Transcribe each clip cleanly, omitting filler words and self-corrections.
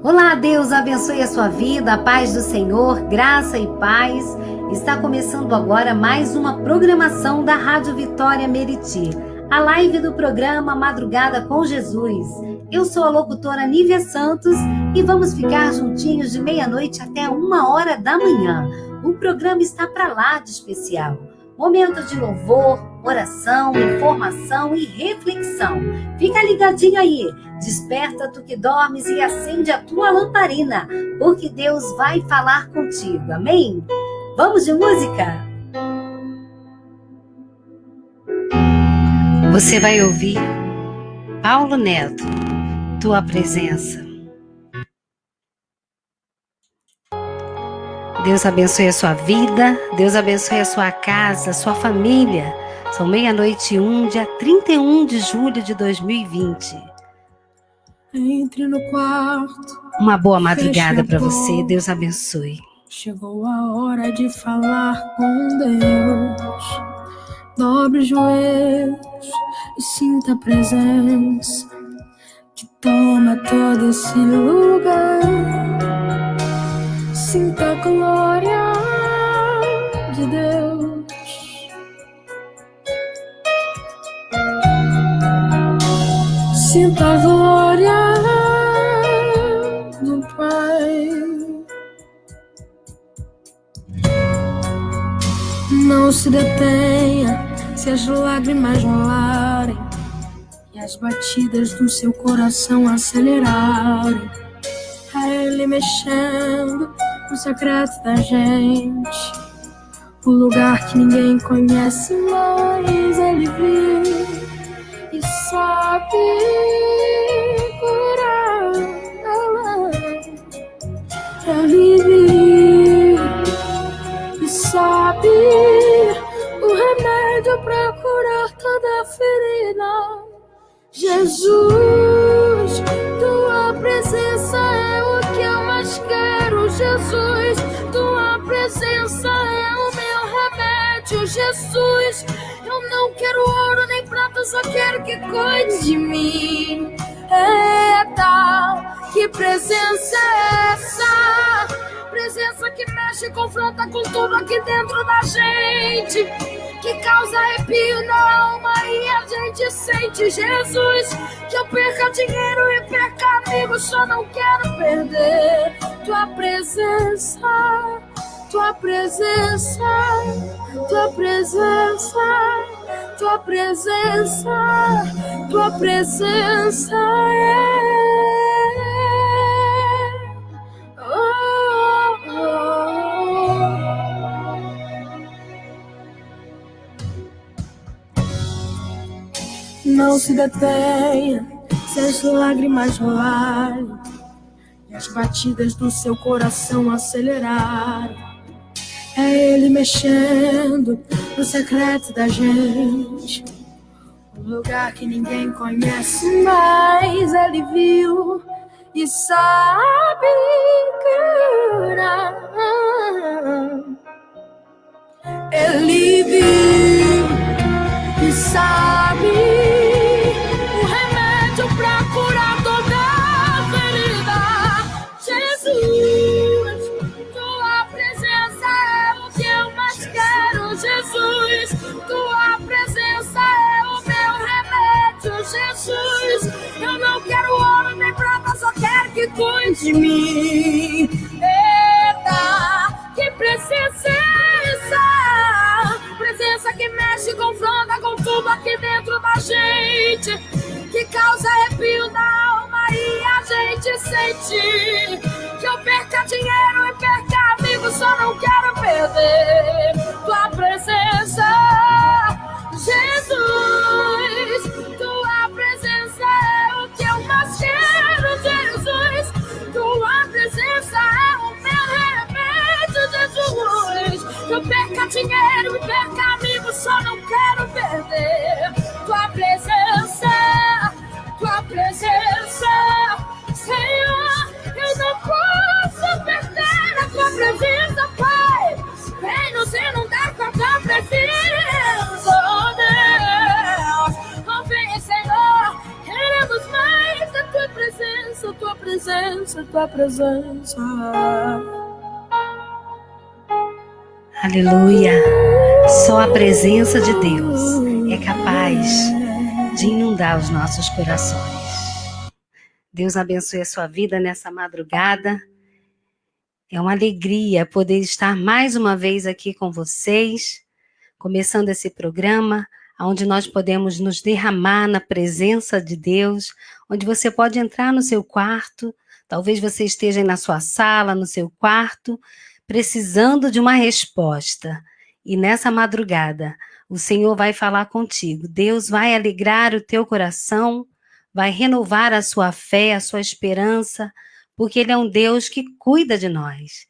Olá, Deus abençoe a sua vida, a paz do Senhor, graça e paz. Está começando agora mais uma programação da Rádio Vitória Meriti, a live do programa Madrugada com Jesus. Eu sou a locutora Nívia Santos e vamos ficar juntinhos de meia-noite até 1h da manhã. O programa está para lá de especial. Momento de louvor, oração, informação e reflexão. Fica ligadinho aí. Desperta tu que dormes e acende a tua lamparina, porque Deus vai falar contigo. Amém? Vamos de música? Você vai ouvir Paulo Neto, Tua Presença. Deus abençoe a sua vida, Deus abençoe a sua casa, a sua família. São 00:01, dia 31 de julho de 2020. Entre no quarto. Uma boa madrugada para você, Deus abençoe. Chegou a hora de falar com Deus. Dobre os joelhos e sinta a presença que toma todo esse lugar. Sinta a glória de Deus. Sinta a glória do Pai. Não se detenha se as lágrimas rolarem e as batidas do seu coração acelerarem. É Ele mexendo no secreto da gente, o lugar que ninguém conhece, mas Ele viu e sabe curar. Ele viu e sabe o remédio pra curar toda ferida. Jesus, tua presença é o que eu mais quero. Jesus, tua presença é o meu remédio. Jesus, eu não quero ouro nem prata, só quero que cuide de mim. Eita, que presença é essa? Presença que mexe e confronta com tudo aqui dentro da gente, que causa arrepio na alma e a gente sente. Jesus, que eu perca dinheiro e perca amigos, só não quero perder tua presença, tua presença, tua presença, tua presença, tua presença Não se detenha se as lágrimas rolarem e as batidas do seu coração acelerarem. É Ele mexendo no secreto da gente, um lugar que ninguém conhece, mas Ele viu e sabe curar. Ele viu e sabe o remédio pra curar toda ferida. Jesus, tua presença é o que eu mais quero. Jesus, tua presença é o meu remédio. Jesus, eu não quero ouro nem prata, só quero que cuide de mim. Eita, que presença é essa? Presença que mexe e confronta com tudo aqui dentro da gente, que causa arrepio na alma e a gente sente. Que eu perca dinheiro e perca amigos, só não quero perder tua presença. Jesus, tua presença é o que eu mais quero. Jesus, tua presença é o meu remédio. Jesus, que eu perca dinheiro e perca amigos, só não quero perder tua presença, tua presença. Senhor, eu não posso perder a tua presença, Pai. Vem presença, tua presença, tua presença. Aleluia! Só a presença de Deus é capaz de inundar os nossos corações. Deus abençoe a sua vida nessa madrugada. É uma alegria poder estar mais uma vez aqui com vocês, começando esse programa, onde nós podemos nos derramar na presença de Deus, onde você pode entrar no seu quarto, talvez você esteja aí na sua sala, no seu quarto, precisando de uma resposta. E nessa madrugada, o Senhor vai falar contigo. Deus vai alegrar o teu coração, vai renovar a sua fé, a sua esperança, porque Ele é um Deus que cuida de nós.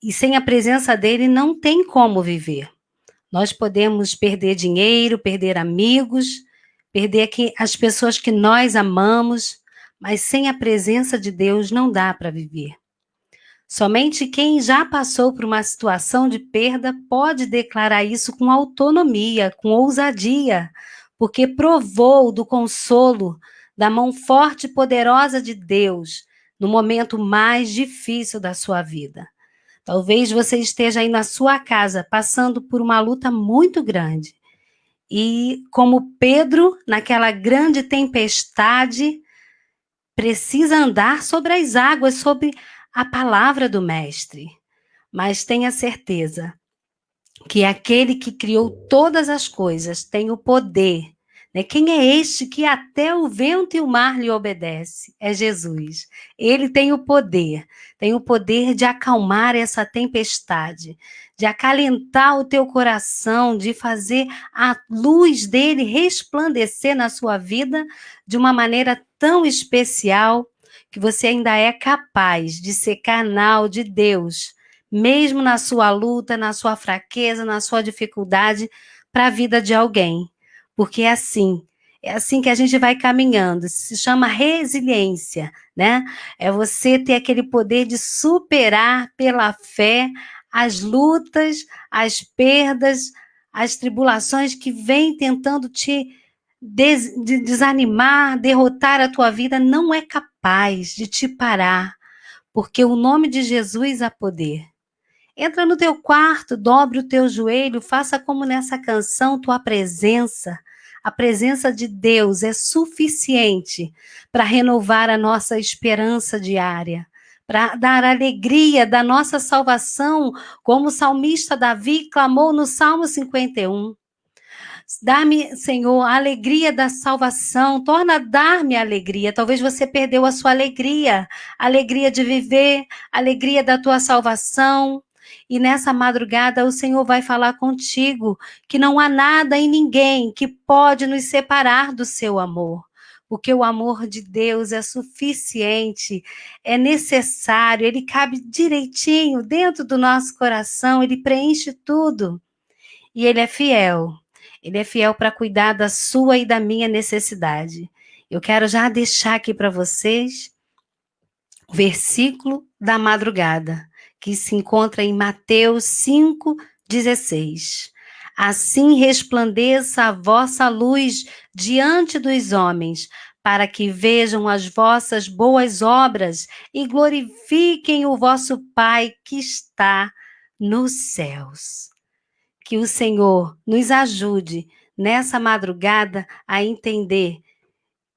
E sem a presença dEle não tem como viver. Nós podemos perder dinheiro, perder amigos, perder as pessoas que nós amamos, mas sem a presença de Deus não dá para viver. Somente quem já passou por uma situação de perda pode declarar isso com autonomia, com ousadia, porque provou do consolo, da mão forte e poderosa de Deus no momento mais difícil da sua vida. Talvez você esteja aí na sua casa passando por uma luta muito grande. E como Pedro, naquela grande tempestade, precisa andar sobre as águas, sobre a palavra do Mestre. Mas tenha certeza que aquele que criou todas as coisas tem o poder. Quem é este que até o vento e o mar lhe obedece? É Jesus. Ele tem o poder de acalmar essa tempestade, de acalentar o teu coração, de fazer a luz dele resplandecer na sua vida de uma maneira tão especial que você ainda é capaz de ser canal de Deus, mesmo na sua luta, na sua fraqueza, na sua dificuldade, para a vida de alguém. Porque é assim que a gente vai caminhando, se chama resiliência, né? É você ter aquele poder de superar pela fé as lutas, as perdas, as tribulações que vêm tentando te desanimar, derrotar a tua vida, não é capaz de te parar, porque o nome de Jesus há poder. Entra no teu quarto, dobre o teu joelho, faça como nessa canção, tua presença. A presença de Deus é suficiente para renovar a nossa esperança diária, para dar alegria da nossa salvação, como o salmista Davi clamou no Salmo 51. Dá-me, Senhor, a alegria da salvação, torna a dar-me a alegria. Talvez você perdeu a sua alegria, a alegria de viver, a alegria da tua salvação. E nessa madrugada o Senhor vai falar contigo que não há nada e ninguém que pode nos separar do seu amor. Porque o amor de Deus é suficiente, é necessário, ele cabe direitinho dentro do nosso coração, ele preenche tudo. E ele é fiel. Ele é fiel para cuidar da sua e da minha necessidade. Eu quero já deixar aqui para vocês o versículo da madrugada, que se encontra em Mateus 5,16. Assim resplandeça a vossa luz diante dos homens, para que vejam as vossas boas obras e glorifiquem o vosso Pai que está nos céus. Que o Senhor nos ajude nessa madrugada a entender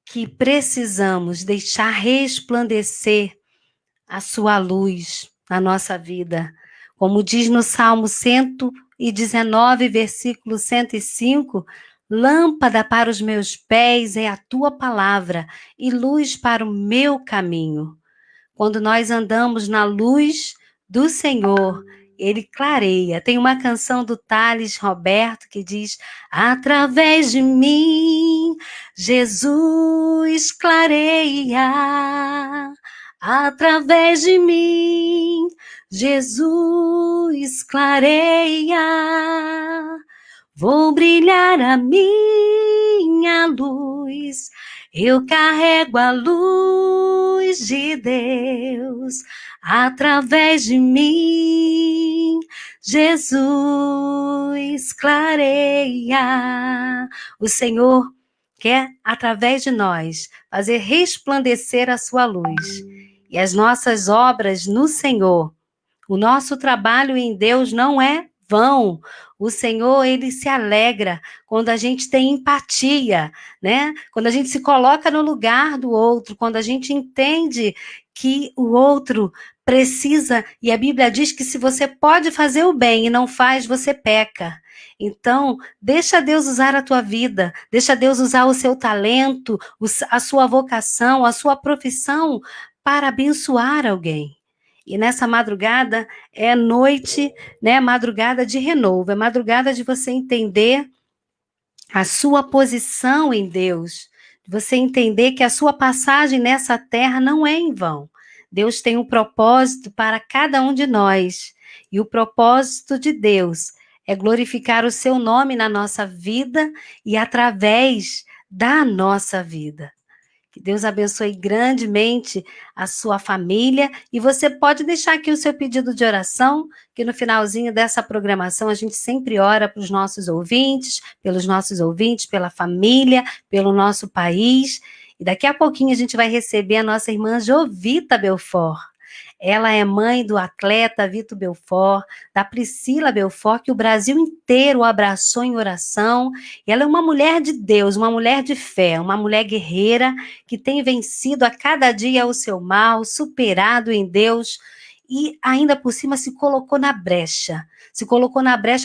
que precisamos deixar resplandecer a sua luz na nossa vida. Como diz no Salmo 119, versículo 105, lâmpada para os meus pés é a tua palavra e luz para o meu caminho. Quando nós andamos na luz do Senhor, ele clareia. Tem uma canção do Thales Roberto que diz: através de mim, Jesus clareia. Através de mim, Jesus clareia. Vou brilhar a minha luz, eu carrego a luz de Deus. Através de mim, Jesus clareia. O Senhor quer, através de nós, fazer resplandecer a sua luz. E as nossas obras no Senhor, o nosso trabalho em Deus não é vão. O Senhor, ele se alegra quando a gente tem empatia, né? Quando a gente se coloca no lugar do outro, quando a gente entende que o outro precisa, e a Bíblia diz que se você pode fazer o bem e não faz, você peca. Então, deixa Deus usar a tua vida, deixa Deus usar o seu talento, a sua vocação, a sua profissão para abençoar alguém. E nessa madrugada é noite, né, madrugada de renovo, é madrugada de você entender a sua posição em Deus, de você entender que a sua passagem nessa terra não é em vão. Deus tem um propósito para cada um de nós, e o propósito de Deus é glorificar o seu nome na nossa vida e através da nossa vida. Que Deus abençoe grandemente a sua família, e você pode deixar aqui o seu pedido de oração, que no finalzinho dessa programação a gente sempre ora para os nossos ouvintes, pelos nossos ouvintes, pela família, pelo nosso país, e daqui a pouquinho a gente vai receber a nossa irmã Jovita Belfort. Ela é mãe do atleta Vitor Belfort, da Priscila Belfort, que o Brasil inteiro abraçou em oração. E ela é uma mulher de Deus, uma mulher de fé, uma mulher guerreira, que tem vencido a cada dia o seu mal, superado em Deus, e ainda por cima se colocou na brecha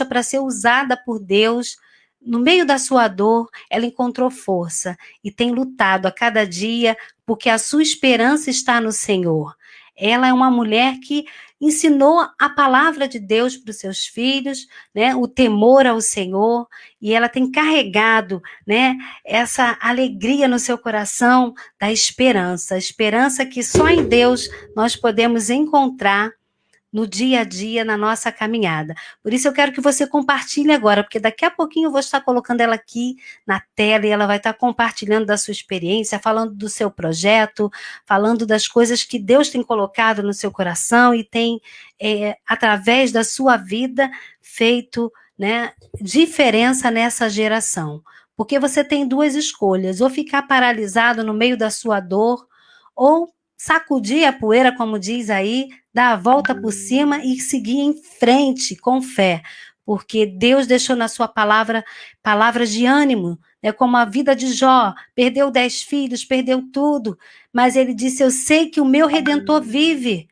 para ser usada por Deus. No meio da sua dor, ela encontrou força e tem lutado a cada dia, porque a sua esperança está no Senhor. Ela é uma mulher que ensinou a palavra de Deus para os seus filhos, né, o temor ao Senhor, e ela tem carregado, né, essa alegria no seu coração da esperança, a esperança que só em Deus nós podemos encontrar no dia a dia, na nossa caminhada. Por isso eu quero que você compartilhe agora, porque daqui a pouquinho eu vou estar colocando ela aqui na tela e ela vai estar compartilhando da sua experiência, falando do seu projeto, falando das coisas que Deus tem colocado no seu coração e tem, através da sua vida, feito, né, diferença nessa geração. Porque você tem duas escolhas, ou ficar paralisado no meio da sua dor, ou sacudir a poeira, como diz aí, dar a volta por cima e seguir em frente com fé, porque Deus deixou na sua palavra palavras de ânimo, né, como a vida de Jó, perdeu 10 filhos, perdeu tudo, mas ele disse, eu sei que o meu Redentor vive,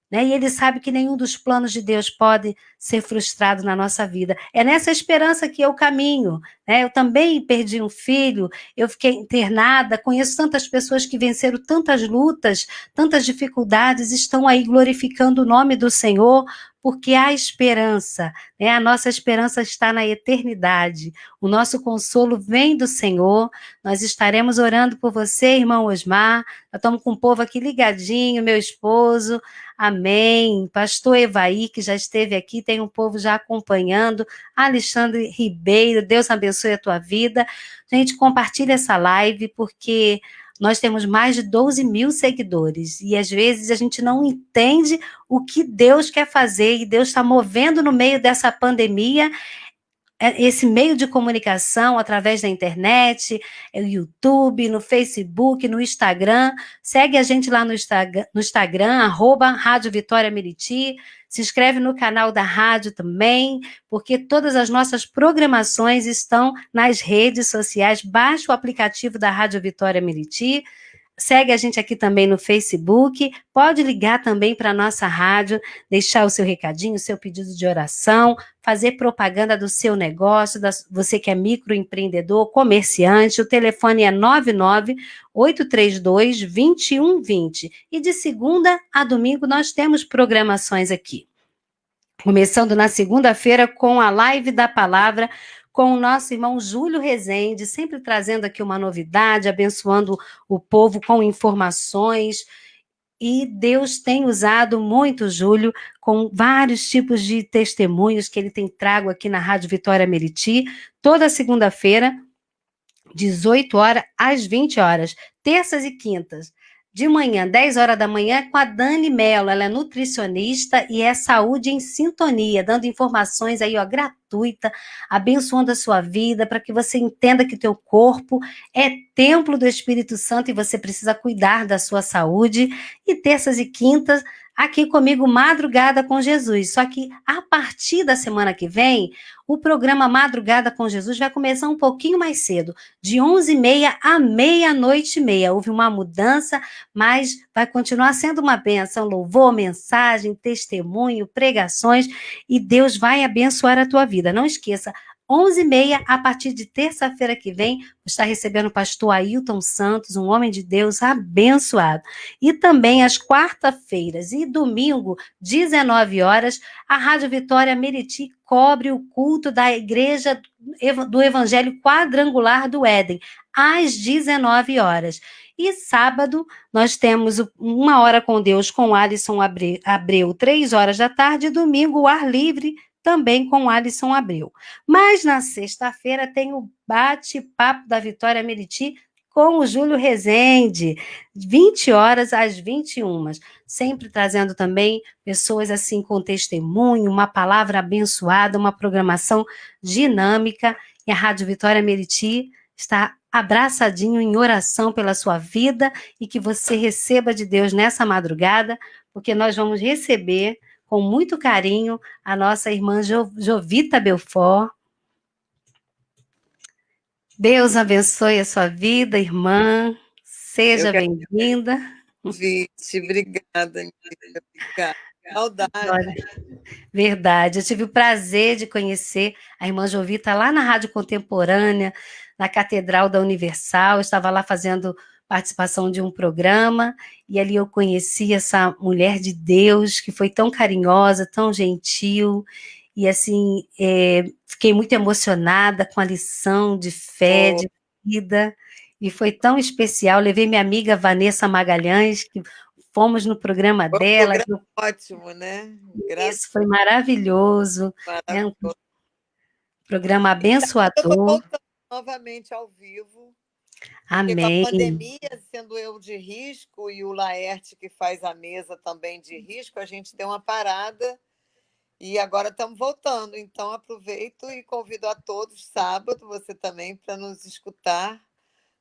né, e ele sabe que nenhum dos planos de Deus pode ser frustrado na nossa vida. É nessa esperança que eu caminho, né? Eu também perdi um filho, eu fiquei internada, conheço tantas pessoas que venceram tantas lutas, tantas dificuldades, estão aí glorificando o nome do Senhor, porque há esperança, né? A nossa esperança está na eternidade, o nosso consolo vem do Senhor. Nós estaremos orando por você, irmão Osmar, nós estamos com o povo aqui ligadinho, meu esposo, amém, pastor Evaí, que já esteve aqui, tem um povo já acompanhando, Alexandre Ribeiro, Deus abençoe a tua vida. Gente, compartilha essa live, porque nós temos mais de 12 mil seguidores, e às vezes a gente não entende o que Deus quer fazer, e Deus está movendo no meio dessa pandemia, esse meio de comunicação através da internet, no YouTube, no Facebook, no Instagram. Segue a gente lá no Instagram, @Rádio Vitória Meriti. Se inscreve no canal da rádio também, porque todas as nossas programações estão nas redes sociais. Baixa o aplicativo da Rádio Vitória Meriti. Segue a gente aqui também no Facebook, pode ligar também para a nossa rádio, deixar o seu recadinho, o seu pedido de oração, fazer propaganda do seu negócio, você que é microempreendedor, comerciante, o telefone é 99-832-2120. E de segunda a domingo nós temos programações aqui. Começando na segunda-feira com a Live da Palavra, com o nosso irmão Júlio Rezende, sempre trazendo aqui uma novidade, abençoando o povo com informações. E Deus tem usado muito Júlio, com vários tipos de testemunhos que ele tem trago aqui na Rádio Vitória Meriti, toda segunda-feira, 18 horas às 20 horas, terças e quintas. de manhã, 10 horas da manhã, com a Dani Mello. Ela é nutricionista e é saúde em sintonia, dando informações aí, ó, gratuita, abençoando a sua vida, para que você entenda que teu corpo é templo do Espírito Santo e você precisa cuidar da sua saúde. E terças e quintas, aqui comigo, Madrugada com Jesus. Só que a partir da semana que vem, o programa Madrugada com Jesus vai começar um pouquinho mais cedo, de 11h30 à meia-noite e meia. Houve uma mudança, mas vai continuar sendo uma bênção, louvor, mensagem, testemunho, pregações, e Deus vai abençoar a tua vida. Não esqueça, 11h30, a partir de terça-feira que vem, está recebendo o pastor Ailton Santos, um homem de Deus abençoado. E também às quarta-feiras e domingo, 19 horas, a Rádio Vitória Meriti cobre o culto da Igreja do Evangelho Quadrangular do Éden, às 19 horas. E sábado, nós temos Uma Hora com Deus com Alisson Abreu, 3 horas da tarde, e domingo, o Ar Livre, também com Alisson Abreu. Mas na sexta-feira tem o Bate-Papo da Vitória Meriti com o Júlio Rezende, 20 horas às 21, sempre trazendo também pessoas assim com testemunho, uma palavra abençoada, uma programação dinâmica, e a Rádio Vitória Meriti está abraçadinho em oração pela sua vida e que você receba de Deus nessa madrugada, porque nós vamos receber com muito carinho a nossa irmã Jovita Belfort. Deus abençoe a sua vida, irmã. Seja bem-vinda. Convite, obrigada, amiga. Obrigada. Saudade. Verdade, eu tive o prazer de conhecer a irmã Jovita lá na Rádio Contemporânea, na Catedral da Universal. Eu estava lá fazendo participação de um programa, e ali eu conheci essa mulher de Deus, que foi tão carinhosa, tão gentil, e assim, fiquei muito emocionada com a lição de fé, de vida, e foi tão especial. Levei minha amiga Vanessa Magalhães, que fomos no programa dela. Programa ótimo, né? Isso foi maravilhoso. Né? Um programa abençoador. Eu estou voltando novamente ao vivo. Amém. Com a pandemia, sendo eu de risco e o Laerte, que faz a mesa também de risco, a gente deu uma parada e agora estamos voltando. Então, aproveito e convido a todos, sábado, você também, para nos escutar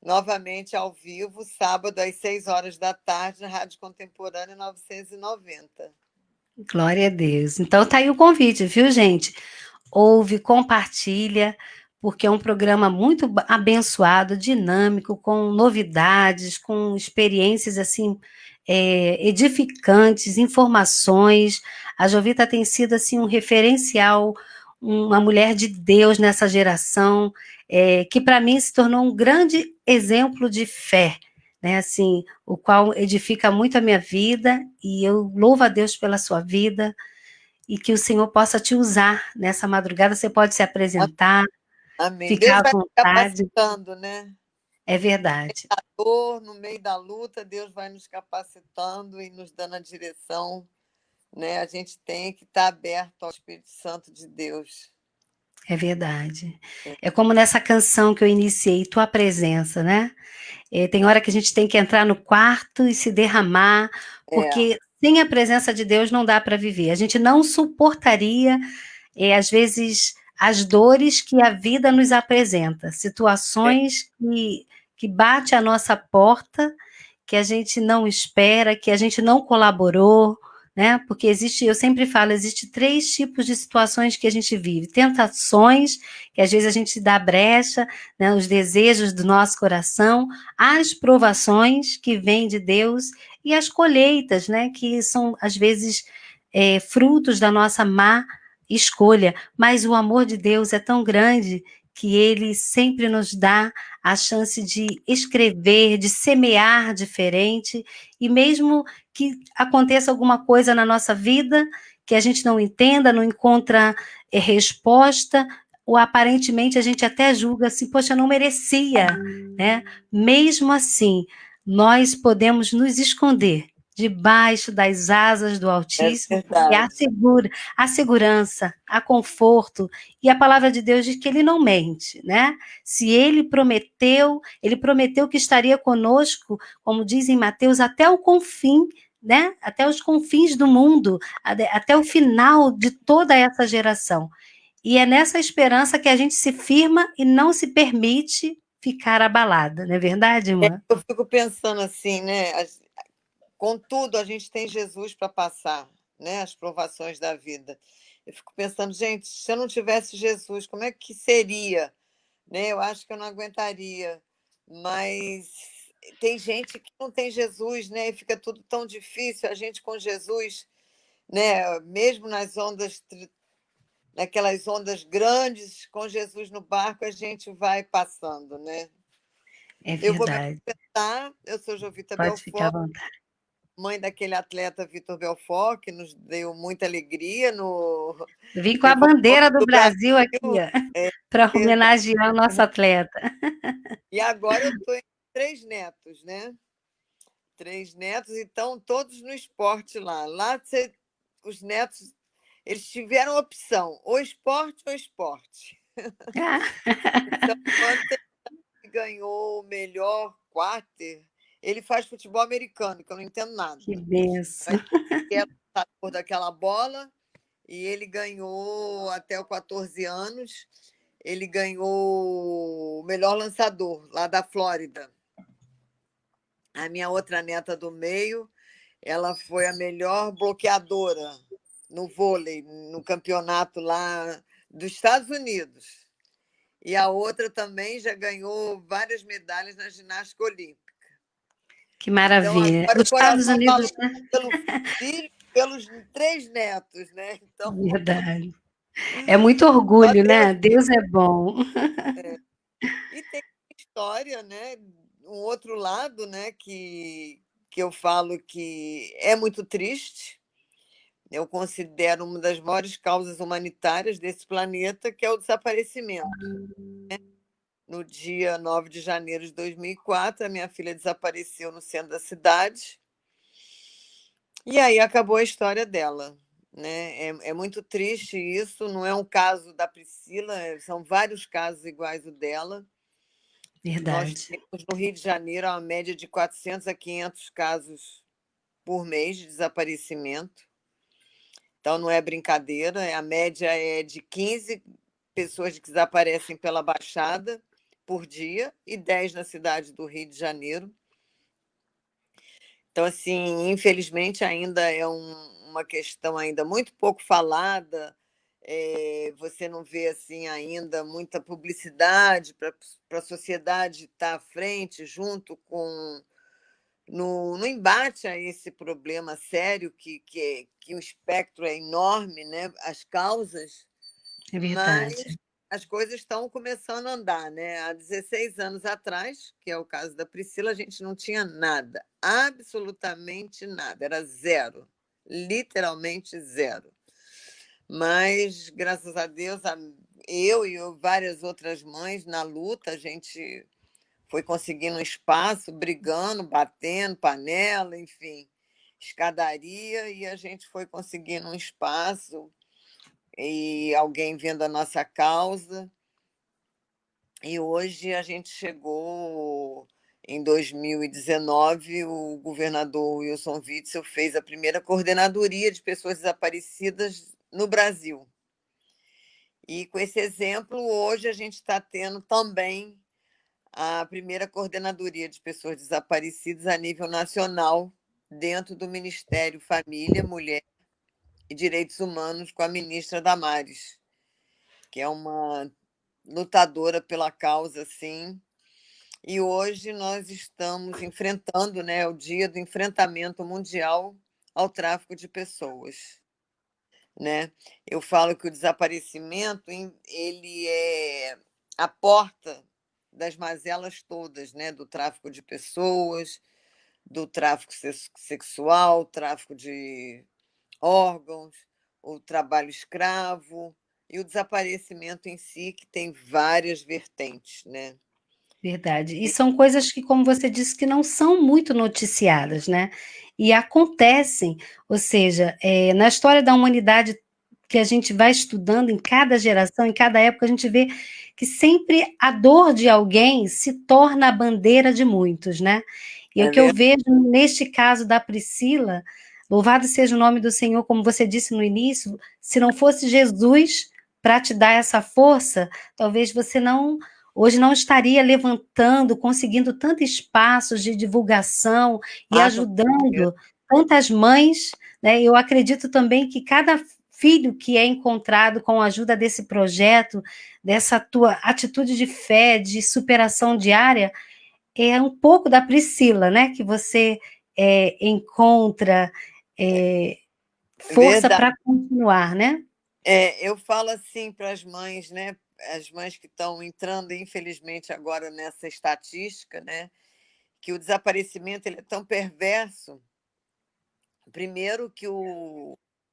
novamente ao vivo, sábado, às 6 horas da tarde, na Rádio Contemporânea 990. Glória a Deus. Então, tá aí o convite, viu, gente? Ouve, compartilha, porque é um programa muito abençoado, dinâmico, com novidades, com experiências, assim, edificantes, informações. A Jovita tem sido, assim, um referencial, uma mulher de Deus nessa geração, que para mim se tornou um grande exemplo de fé, né, assim, o qual edifica muito a minha vida, e eu louvo a Deus pela sua vida, e que o Senhor possa te usar nessa madrugada. Você pode se apresentar, Amém. ficar Deus à vontade. Vai nos capacitando, né? É verdade. No meio da dor, no meio da luta, Deus vai nos capacitando e nos dando a direção, né? A gente tem que estar aberto ao Espírito Santo de Deus. É verdade. É como nessa canção que eu iniciei, Tua Presença, né? Tem hora que a gente tem que entrar no quarto e se derramar, porque sem a presença de Deus não dá para viver. A gente não suportaria, às vezes, as dores que a vida nos apresenta, situações que bate à nossa porta, que a gente não espera, que a gente não colaborou, né? Porque eu sempre falo, existe 3 tipos de situações que a gente vive: tentações, que às vezes a gente dá brecha, né? Os desejos do nosso coração, as provações que vêm de Deus, e as colheitas, né? Que são, às vezes, frutos da nossa má escolha. Mas o amor de Deus é tão grande que ele sempre nos dá a chance de escrever, de semear diferente, e mesmo que aconteça alguma coisa na nossa vida que a gente não entenda, não encontra resposta, ou aparentemente a gente até julga assim, poxa, não merecia, né? Mesmo assim, nós podemos nos esconder debaixo das asas do É Altíssimo, porque há verdade. há segurança, há conforto, e a palavra de Deus diz que ele não mente, né? Se ele prometeu que estaria conosco, como diz em Mateus, até o confim, né? Até os confins do mundo, até o final de toda essa geração. E é nessa esperança que a gente se firma e não se permite ficar abalada, não é verdade, irmã? Eu fico pensando assim, né? Contudo, a gente tem Jesus para passar, né? As provações da vida. Eu fico pensando, gente, se eu não tivesse Jesus, como é que seria? Né? Eu acho que eu não aguentaria. Mas tem gente que não tem Jesus, né? E fica tudo tão difícil. A gente com Jesus, né? Mesmo naquelas ondas grandes, com Jesus no barco, a gente vai passando, né? É Eu vou me verdade. apresentar. Eu sou Jovita Pode ficar à Belfort, vontade. mãe daquele atleta Vitor Belfort, que nos deu muita alegria no Vim com a levou o nome bandeira do do Brasil. Brasil aqui, para Verdade. homenagear o nosso atleta. E agora eu estou em 3 netos, né? 3 netos, então todos no esporte lá. Os netos, eles tiveram opção, ou esporte ou esporte. Ah, Então, ontem ele ganhou o melhor quarter. Ele faz futebol americano, que eu não entendo que nada. benção. Mas ele é lutador daquela bola e ele ganhou até os 14 anos. Ele ganhou o melhor lançador lá da Flórida. A minha outra neta do meio, ela foi a melhor bloqueadora no vôlei, no campeonato lá dos Estados Unidos. E a outra também já ganhou várias medalhas na ginástica olímpica. Que Então, maravilha. agora Os o Estados coração Unidos, balança né? pelo filho, pelos 3 netos, né? Então, Verdade. É muito só orgulho, Deus né? mesmo. Deus é bom. E tem história, né? Um outro lado, né? Que eu falo que é muito triste. Eu considero uma das maiores causas humanitárias desse planeta, que é o desaparecimento. No dia 9 de janeiro de 2004, a minha filha desapareceu no centro da cidade. E aí acabou a história dela. Né? É muito triste isso. Não é um caso da Priscila, são vários casos iguais o dela. Nós Verdade. temos no Rio de Janeiro uma média de 400 a 500 casos por mês de desaparecimento. Então, não é brincadeira, a média é de 15 pessoas que desaparecem pela Baixada por dia e 10 na cidade do Rio de Janeiro. Então, assim, infelizmente, ainda é uma questão ainda muito pouco falada. Você não vê assim ainda muita publicidade para a sociedade estar à frente, junto com no embate a esse problema sério, que o espectro é enorme, né? As causas, É mas verdade. as coisas estão começando a andar. Né? Há 16 anos atrás, que é o caso da Priscila, a gente não tinha nada, absolutamente nada, era zero, literalmente zero. Mas, graças a Deus, eu e várias outras mães na luta, a gente foi conseguindo um espaço, brigando, batendo, panela, enfim, escadaria, e a gente foi conseguindo um espaço e alguém vendo a nossa causa. E hoje a gente chegou, em 2019, o governador Wilson Witzel fez a primeira coordenadoria de pessoas desaparecidas no Brasil. E com esse exemplo, hoje a gente está tendo também a primeira coordenadoria de pessoas desaparecidas a nível nacional, dentro do Ministério Família, Mulher e Direitos Humanos, com a ministra Damares, que é uma lutadora pela causa, sim. E hoje nós estamos enfrentando, né, o Dia do Enfrentamento Mundial ao Tráfico de Pessoas. Né? Eu falo que o desaparecimento ele é a porta das mazelas todas, né? Do tráfico de pessoas, do tráfico sexual, tráfico de órgãos, o trabalho escravo e o desaparecimento em si, que tem várias vertentes, né? verdade. E são coisas que, como você disse, que não são muito noticiadas, né? E acontecem, ou seja, na história da humanidade que a gente vai estudando em cada geração, em cada época, a gente vê que sempre a dor de alguém se torna a bandeira de muitos, né? E o É que eu verdade. vejo neste caso da Priscila, louvado seja o nome do Senhor, como você disse no início, se não fosse Jesus para te dar essa força, talvez você não hoje não estaria levantando, conseguindo tantos espaços de divulgação e Ah, com certeza. ajudando tantas mães, né? Eu acredito também que cada filho que é encontrado com a ajuda desse projeto, dessa tua atitude de fé, de superação diária, é um pouco da Priscila, né? Que você encontra força Verdade. para continuar, né? Eu falo assim para as mães, né? As mães que estão entrando, infelizmente, agora nessa estatística, né? Que o desaparecimento ele é tão perverso. Primeiro que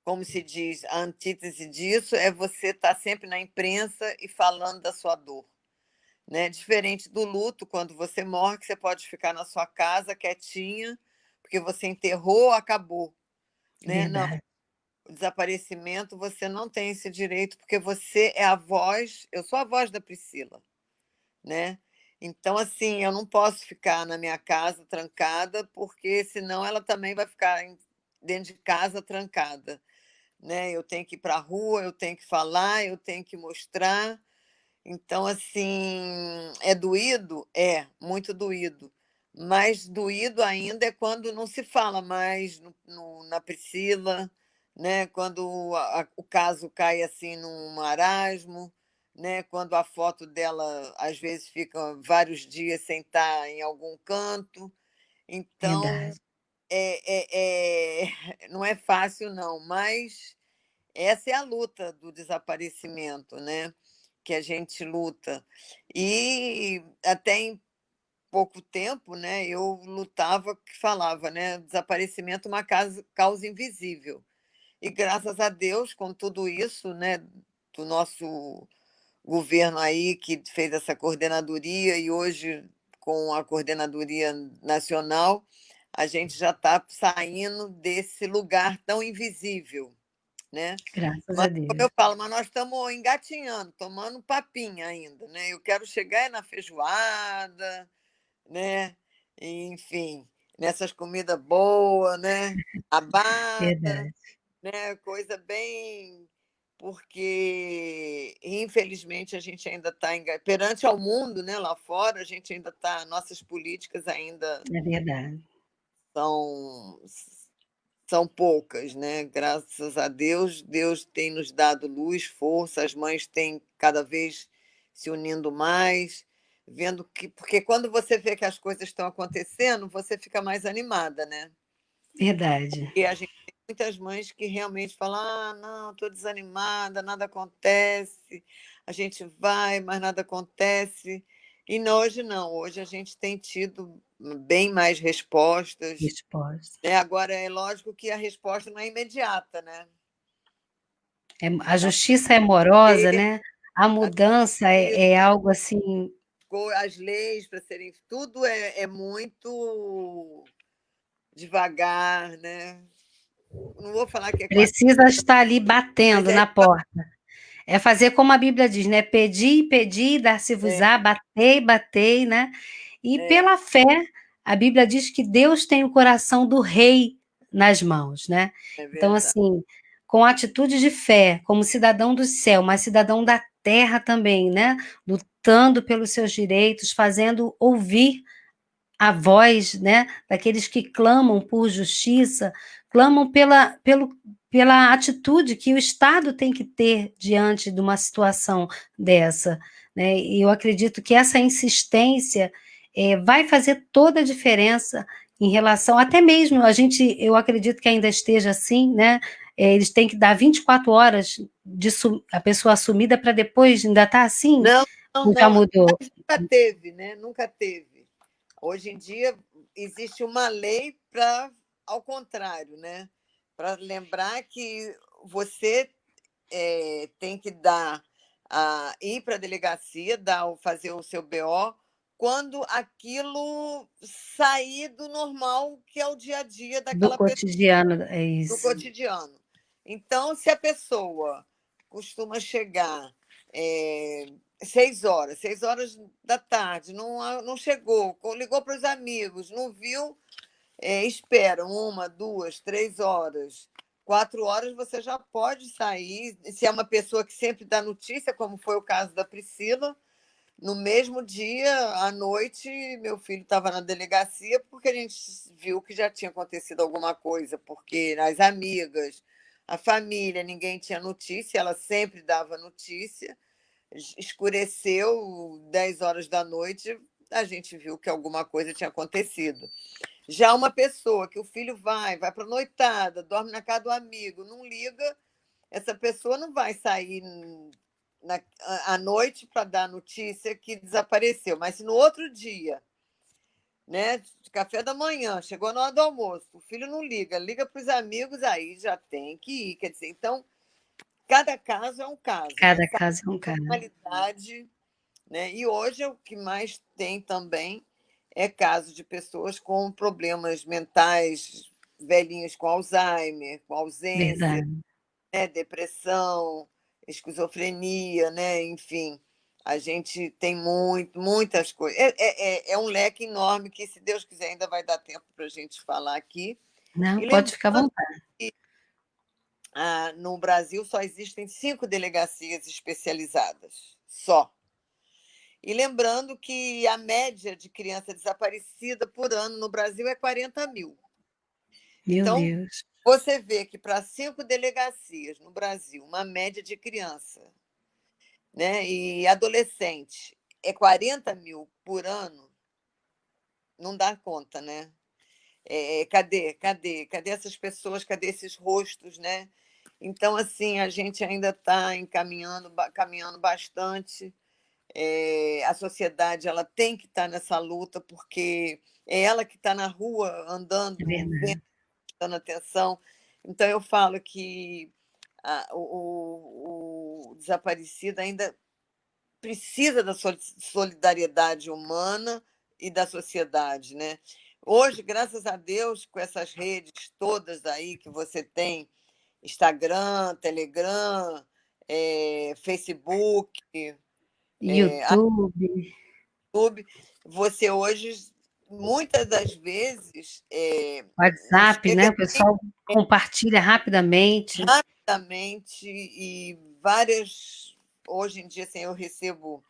como se diz, a antítese disso é você estar sempre na imprensa e falando da sua dor, né? Diferente do luto, quando você morre, que você pode ficar na sua casa quietinha, porque você enterrou, acabou, né? Não, Verdade, o desaparecimento você não tem esse direito, porque você é a voz, eu sou a voz da Priscila, né? Então, assim, eu não posso ficar na minha casa trancada, porque senão ela também vai ficar dentro de casa trancada, né? Eu tenho que ir para a rua, eu tenho que falar, eu tenho que mostrar. Então, assim, é doído? É, muito doído. Mais doído ainda é quando não se fala mais na Priscila, né? Quando o caso cai assim num marasmo, né? Quando a foto dela às vezes fica vários dias sem estar em algum canto. Então, verdade. não é fácil, não, mas essa é a luta do desaparecimento, né? Que a gente luta. E até em pouco tempo, né, eu lutava, que falava, né, desaparecimento é uma causa invisível. E graças a Deus, com tudo isso, né, do nosso governo aí que fez essa coordenadoria e hoje com a coordenadoria nacional, a gente já está saindo desse lugar tão invisível, né? Graças Mas, a como Deus. eu falo, mas nós estamos engatinhando, tomando papinha ainda, né? Eu quero chegar na feijoada, né? Enfim, nessas comidas boas, né? Abada, Verdade. né? Coisa bem. Porque, infelizmente, a gente ainda está perante ao mundo, né? Lá fora, a gente ainda está. Nossas políticas ainda É verdade. são são poucas, né? Graças a Deus, Deus tem nos dado luz, força, as mães têm cada vez se unindo mais, vendo que. Porque quando você vê que as coisas estão acontecendo, você fica mais animada, né? Verdade. E a gente tem muitas mães que realmente falam: ah, não, estou desanimada, nada acontece, a gente vai, mas nada acontece. E hoje não, hoje a gente tem tido bem mais respostas, Resposta. né? Agora, é lógico que a resposta não é imediata, né? A Mas justiça é amorosa, ter né? A a mudança é justiça, algo assim, as leis para serem. Tudo é muito devagar, né? Não vou falar que é quase, precisa estar ali mas batendo é na porta. É fazer como a Bíblia diz, né? Pedi, pedi, é, dar-se-vos-á, batei, batei, né? E é, pela fé, a Bíblia diz que Deus tem o coração do rei nas mãos, né? é Então, verdade. assim, com atitude de fé, como cidadão do céu, mas cidadão da terra também, né? Lutando pelos seus direitos, fazendo ouvir a voz, né, daqueles que clamam por justiça, clamam pela atitude que o Estado tem que ter diante de uma situação dessa, né? E eu acredito que essa insistência vai fazer toda a diferença em relação, até mesmo eu acredito que ainda esteja assim, né? Eles têm que dar 24 horas de a pessoa assumida para depois ainda estar assim, Não, não, ou já não, mudou? mas nunca teve, né? Nunca teve. Hoje em dia existe uma lei para, ao contrário, né? Para lembrar que você tem que ir para a delegacia, fazer o seu BO quando aquilo sair do normal, que é o dia a dia Do daquela pessoa, cotidiano, é do isso. cotidiano. Então, se a pessoa costuma chegar 6 horas da tarde, não chegou, ligou para os amigos, não viu, espera 1, 2, 3 horas, 4 horas, você já pode sair. Se é uma pessoa que sempre dá notícia, como foi o caso da Priscila, no mesmo dia, à noite, meu filho estava na delegacia porque a gente viu que já tinha acontecido alguma coisa, porque as amigas, a família, ninguém tinha notícia, ela sempre dava notícia. Escureceu 10 horas da noite, a gente viu que alguma coisa tinha acontecido. Já uma pessoa que o filho vai para a noitada, dorme na casa do amigo, não liga, essa pessoa não vai sair à noite para dar notícia que desapareceu. Mas se no outro dia, né, café da manhã, chegou na hora do almoço, o filho não liga, liga para os amigos, aí já tem que ir. Quer dizer, então, cada caso é um caso, né? Cada Cada caso é um caso. personalidade, né? E hoje o que mais tem também é caso de pessoas com problemas mentais, velhinhos com Alzheimer, com ausência, Verdade. né, depressão, esquizofrenia, né? Enfim, a gente tem muitas coisas. É um leque enorme que, se Deus quiser, ainda vai dar tempo para a gente falar aqui. Não, E pode ficar à lembrando vontade. que no Brasil só existem 5 delegacias especializadas, só. E lembrando que a média de criança desaparecida por ano no Brasil é 40 mil. Meu Então, Deus. você vê que para 5 delegacias no Brasil, uma média de criança, né, e adolescente é 40 mil por ano, não dá conta, né? Cadê essas pessoas? Cadê esses rostos, né? Então, assim, a gente ainda está caminhando bastante. A sociedade ela tem que estar nessa luta, porque é ela que está na rua É andando, vendo, verdade. dando atenção. Então, eu falo que o desaparecido ainda precisa da solidariedade humana e da sociedade, né? Hoje, graças a Deus, com essas redes todas aí que você tem, Instagram, Telegram, Facebook, YouTube, YouTube, você hoje, muitas das vezes, WhatsApp, né? chega O pessoal compartilha rapidamente. rapidamente e várias. Hoje em dia, assim, eu recebo,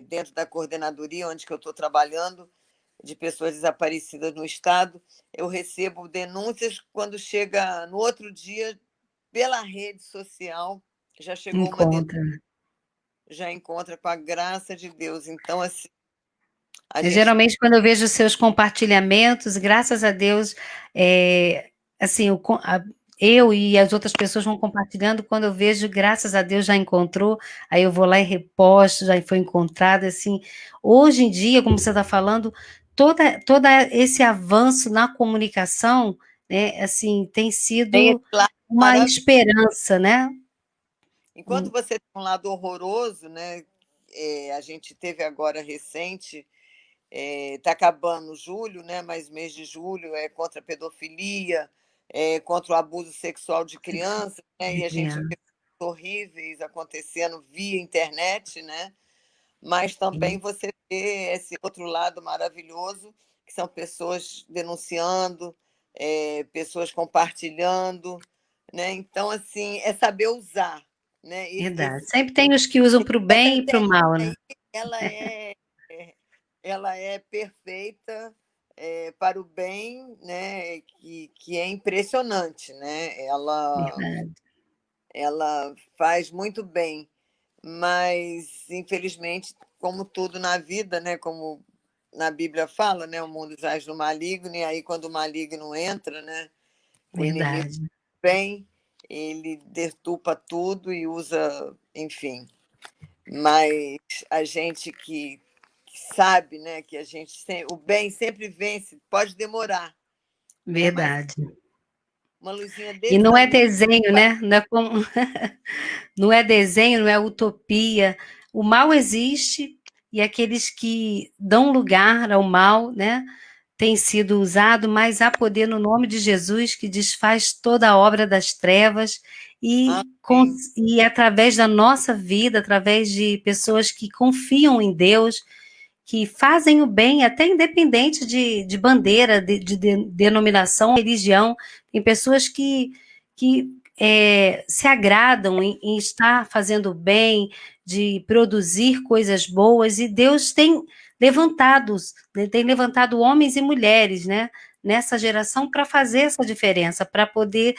dentro da coordenadoria onde que eu estou trabalhando, de pessoas desaparecidas no estado, eu recebo denúncias quando chega no outro dia, pela rede social, já chegou uma denúncia, Encontra. já encontra com a graça de Deus. Então, assim, a gente Geralmente, quando eu vejo os seus compartilhamentos, graças a Deus, assim, eu e as outras pessoas vão compartilhando, quando eu vejo, graças a Deus já encontrou, aí eu vou lá e reposto, já foi encontrado, assim. Hoje em dia, como você está falando, toda esse avanço na comunicação, né, assim, tem tem esse sido lado uma maravilhoso. esperança, né? Enquanto você tem um lado horroroso, né? A gente teve agora recente, está acabando julho, né? Mas mês de julho é contra a pedofilia, contra o abuso sexual de crianças, né? De E a gente criança. vê coisas horríveis acontecendo via internet, né? Mas também você vê esse outro lado maravilhoso, que são pessoas denunciando, pessoas compartilhando, né? Então, assim, é saber usar, né? Verdade. Sempre tem os que usam para o Essa bem e para o internet mal, né? aí, ela é, ela é perfeita, para o bem, né? Que é impressionante, né? Verdade. Ela faz muito bem, mas infelizmente, como tudo na vida, né, como na Bíblia fala, né, o mundo jaz no maligno, e aí quando o maligno entra, né, o inimigo Verdade. vem, ele deturpa tudo e usa, enfim. Mas a gente que sabe, né, que o bem sempre vence, pode demorar, né, mas Verdade. uma luzinha E desse não é tamanho desenho, vai. né? Não é como não é desenho, não é utopia. O mal existe e aqueles que dão lugar ao mal, né, tem sido usado, mas há poder no nome de Jesus que desfaz toda a obra das trevas Amém. e através da nossa vida, através de pessoas que confiam em Deus, que fazem o bem, até independente de bandeira, de denominação, religião, tem pessoas que se agradam em estar fazendo o bem, de produzir coisas boas, e Deus tem levantado homens e mulheres, né, nessa geração para fazer essa diferença, para poder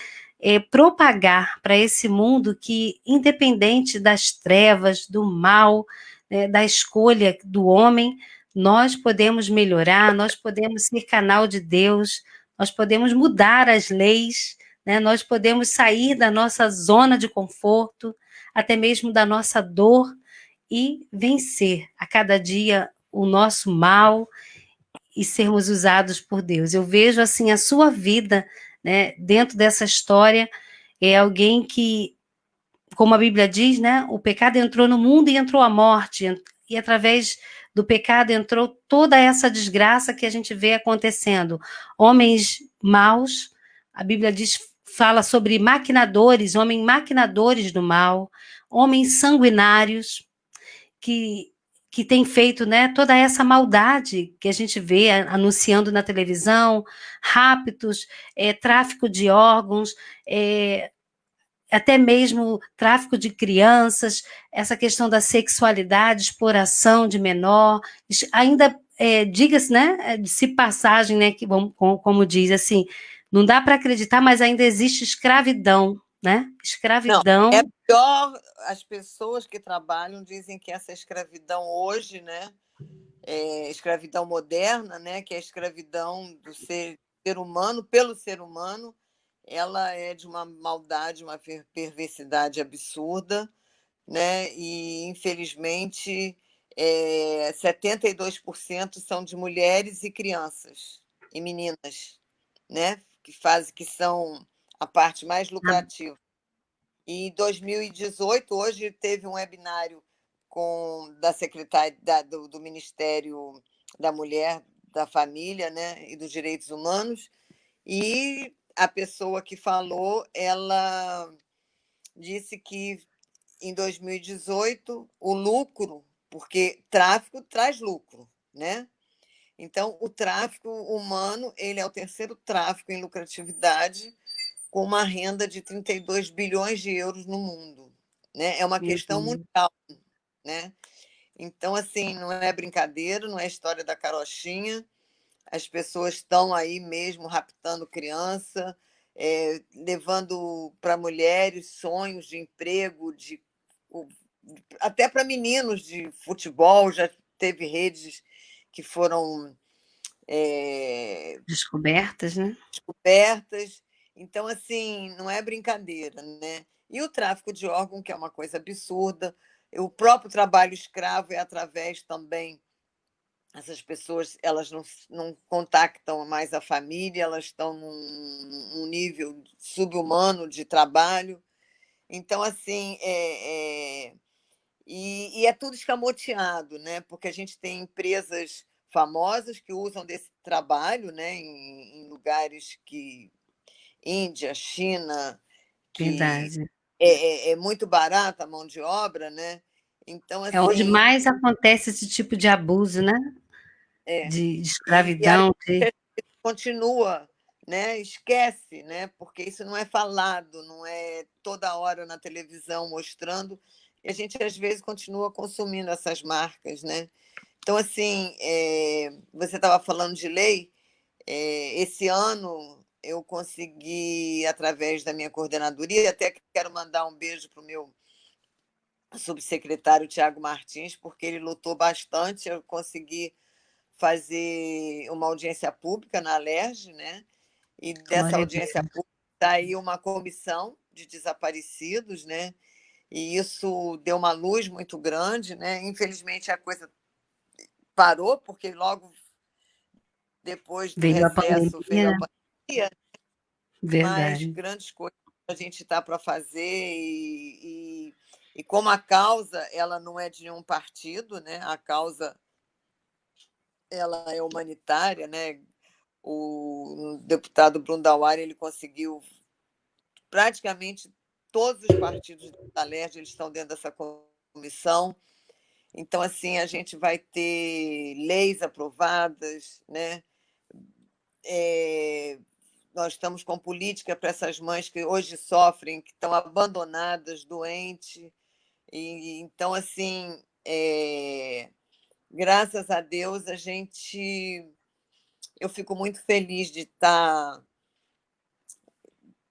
propagar para esse mundo que, independente das trevas, do mal, né, da escolha do homem, nós podemos melhorar, nós podemos ser canal de Deus, nós podemos mudar as leis, né, nós podemos sair da nossa zona de conforto, até mesmo da nossa dor, e vencer a cada dia o nosso mal e sermos usados por Deus. Eu vejo assim a sua vida, né, dentro dessa história, é alguém que, como a Bíblia diz, né, o pecado entrou no mundo e entrou a morte, e através do pecado entrou toda essa desgraça que a gente vê acontecendo. Homens maus, a Bíblia diz, fala sobre maquinadores, homens maquinadores do mal, homens sanguinários, que, que tem feito, né, toda essa maldade que a gente vê anunciando na televisão, raptos, tráfico de órgãos, até mesmo tráfico de crianças, essa questão da sexualidade, exploração de menor, ainda diga-se, né, de passagem, né, que como diz assim, não dá para acreditar, mas ainda existe escravidão, né? Não, é Escravidão. pior, as pessoas que trabalham dizem que essa escravidão hoje, né, escravidão moderna, né, que é a escravidão do ser humano pelo ser humano, ela é de uma maldade, uma perversidade absurda, né? E infelizmente 72% são de mulheres e crianças e meninas, né? Que são a parte mais lucrativa. E em 2018, hoje teve um webinário da secretária do Ministério da Mulher, da Família, né, e dos Direitos Humanos, e a pessoa que falou, ela disse que em 2018 o lucro, porque tráfico traz lucro, né? Então, o tráfico humano, ele é o terceiro tráfico em lucratividade, com uma renda de 32 bilhões de euros no mundo, né? É uma questão mundial, né? Então, assim, não é brincadeira, não é história da carochinha. As pessoas estão aí mesmo raptando criança, levando para mulheres sonhos de emprego, até para meninos de futebol. Já teve redes que foram Descobertas, né? descobertas. Então, assim, não é brincadeira, né? E o tráfico de órgão, que é uma coisa absurda, o próprio trabalho escravo é através também. Essas pessoas, elas não contactam mais a família, elas estão num nível subhumano de trabalho. Então, assim, e é tudo escamoteado, né? Porque a gente tem empresas famosas que usam desse trabalho, né? Em lugares que Índia, China, que Verdade. é muito barata a mão de obra, né? Então, É onde assim, mais acontece esse tipo de abuso, né? é, De e a escravidão, de... gente continua, né? Esquece, né? Porque isso não é falado, não é toda hora na televisão mostrando, e a gente às vezes continua consumindo essas marcas, né? Então, assim, você estava falando de lei. Esse ano eu consegui, através da minha coordenadoria, até quero mandar um beijo para o meu subsecretário Tiago Martins, porque ele lutou bastante. Eu consegui fazer uma audiência pública na Alerj, né? E dessa Glória a audiência Deus. pública saiu uma comissão de desaparecidos, né? E isso deu uma luz muito grande, né? Infelizmente a coisa parou, porque logo depois do Veio a recesso pandemia, veio a né? pandemia, mas Verdade. grandes coisas a gente está para fazer, E como a causa ela não é de nenhum partido, né? A causa ela é humanitária, né? O deputado Brundauer ele conseguiu praticamente todos os partidos da LERJ eles estão dentro dessa comissão. Então, assim, a gente vai ter leis aprovadas, né? Nós estamos com política para essas mães que hoje sofrem, que estão abandonadas, doentes. Então, assim, graças a Deus, eu fico muito feliz de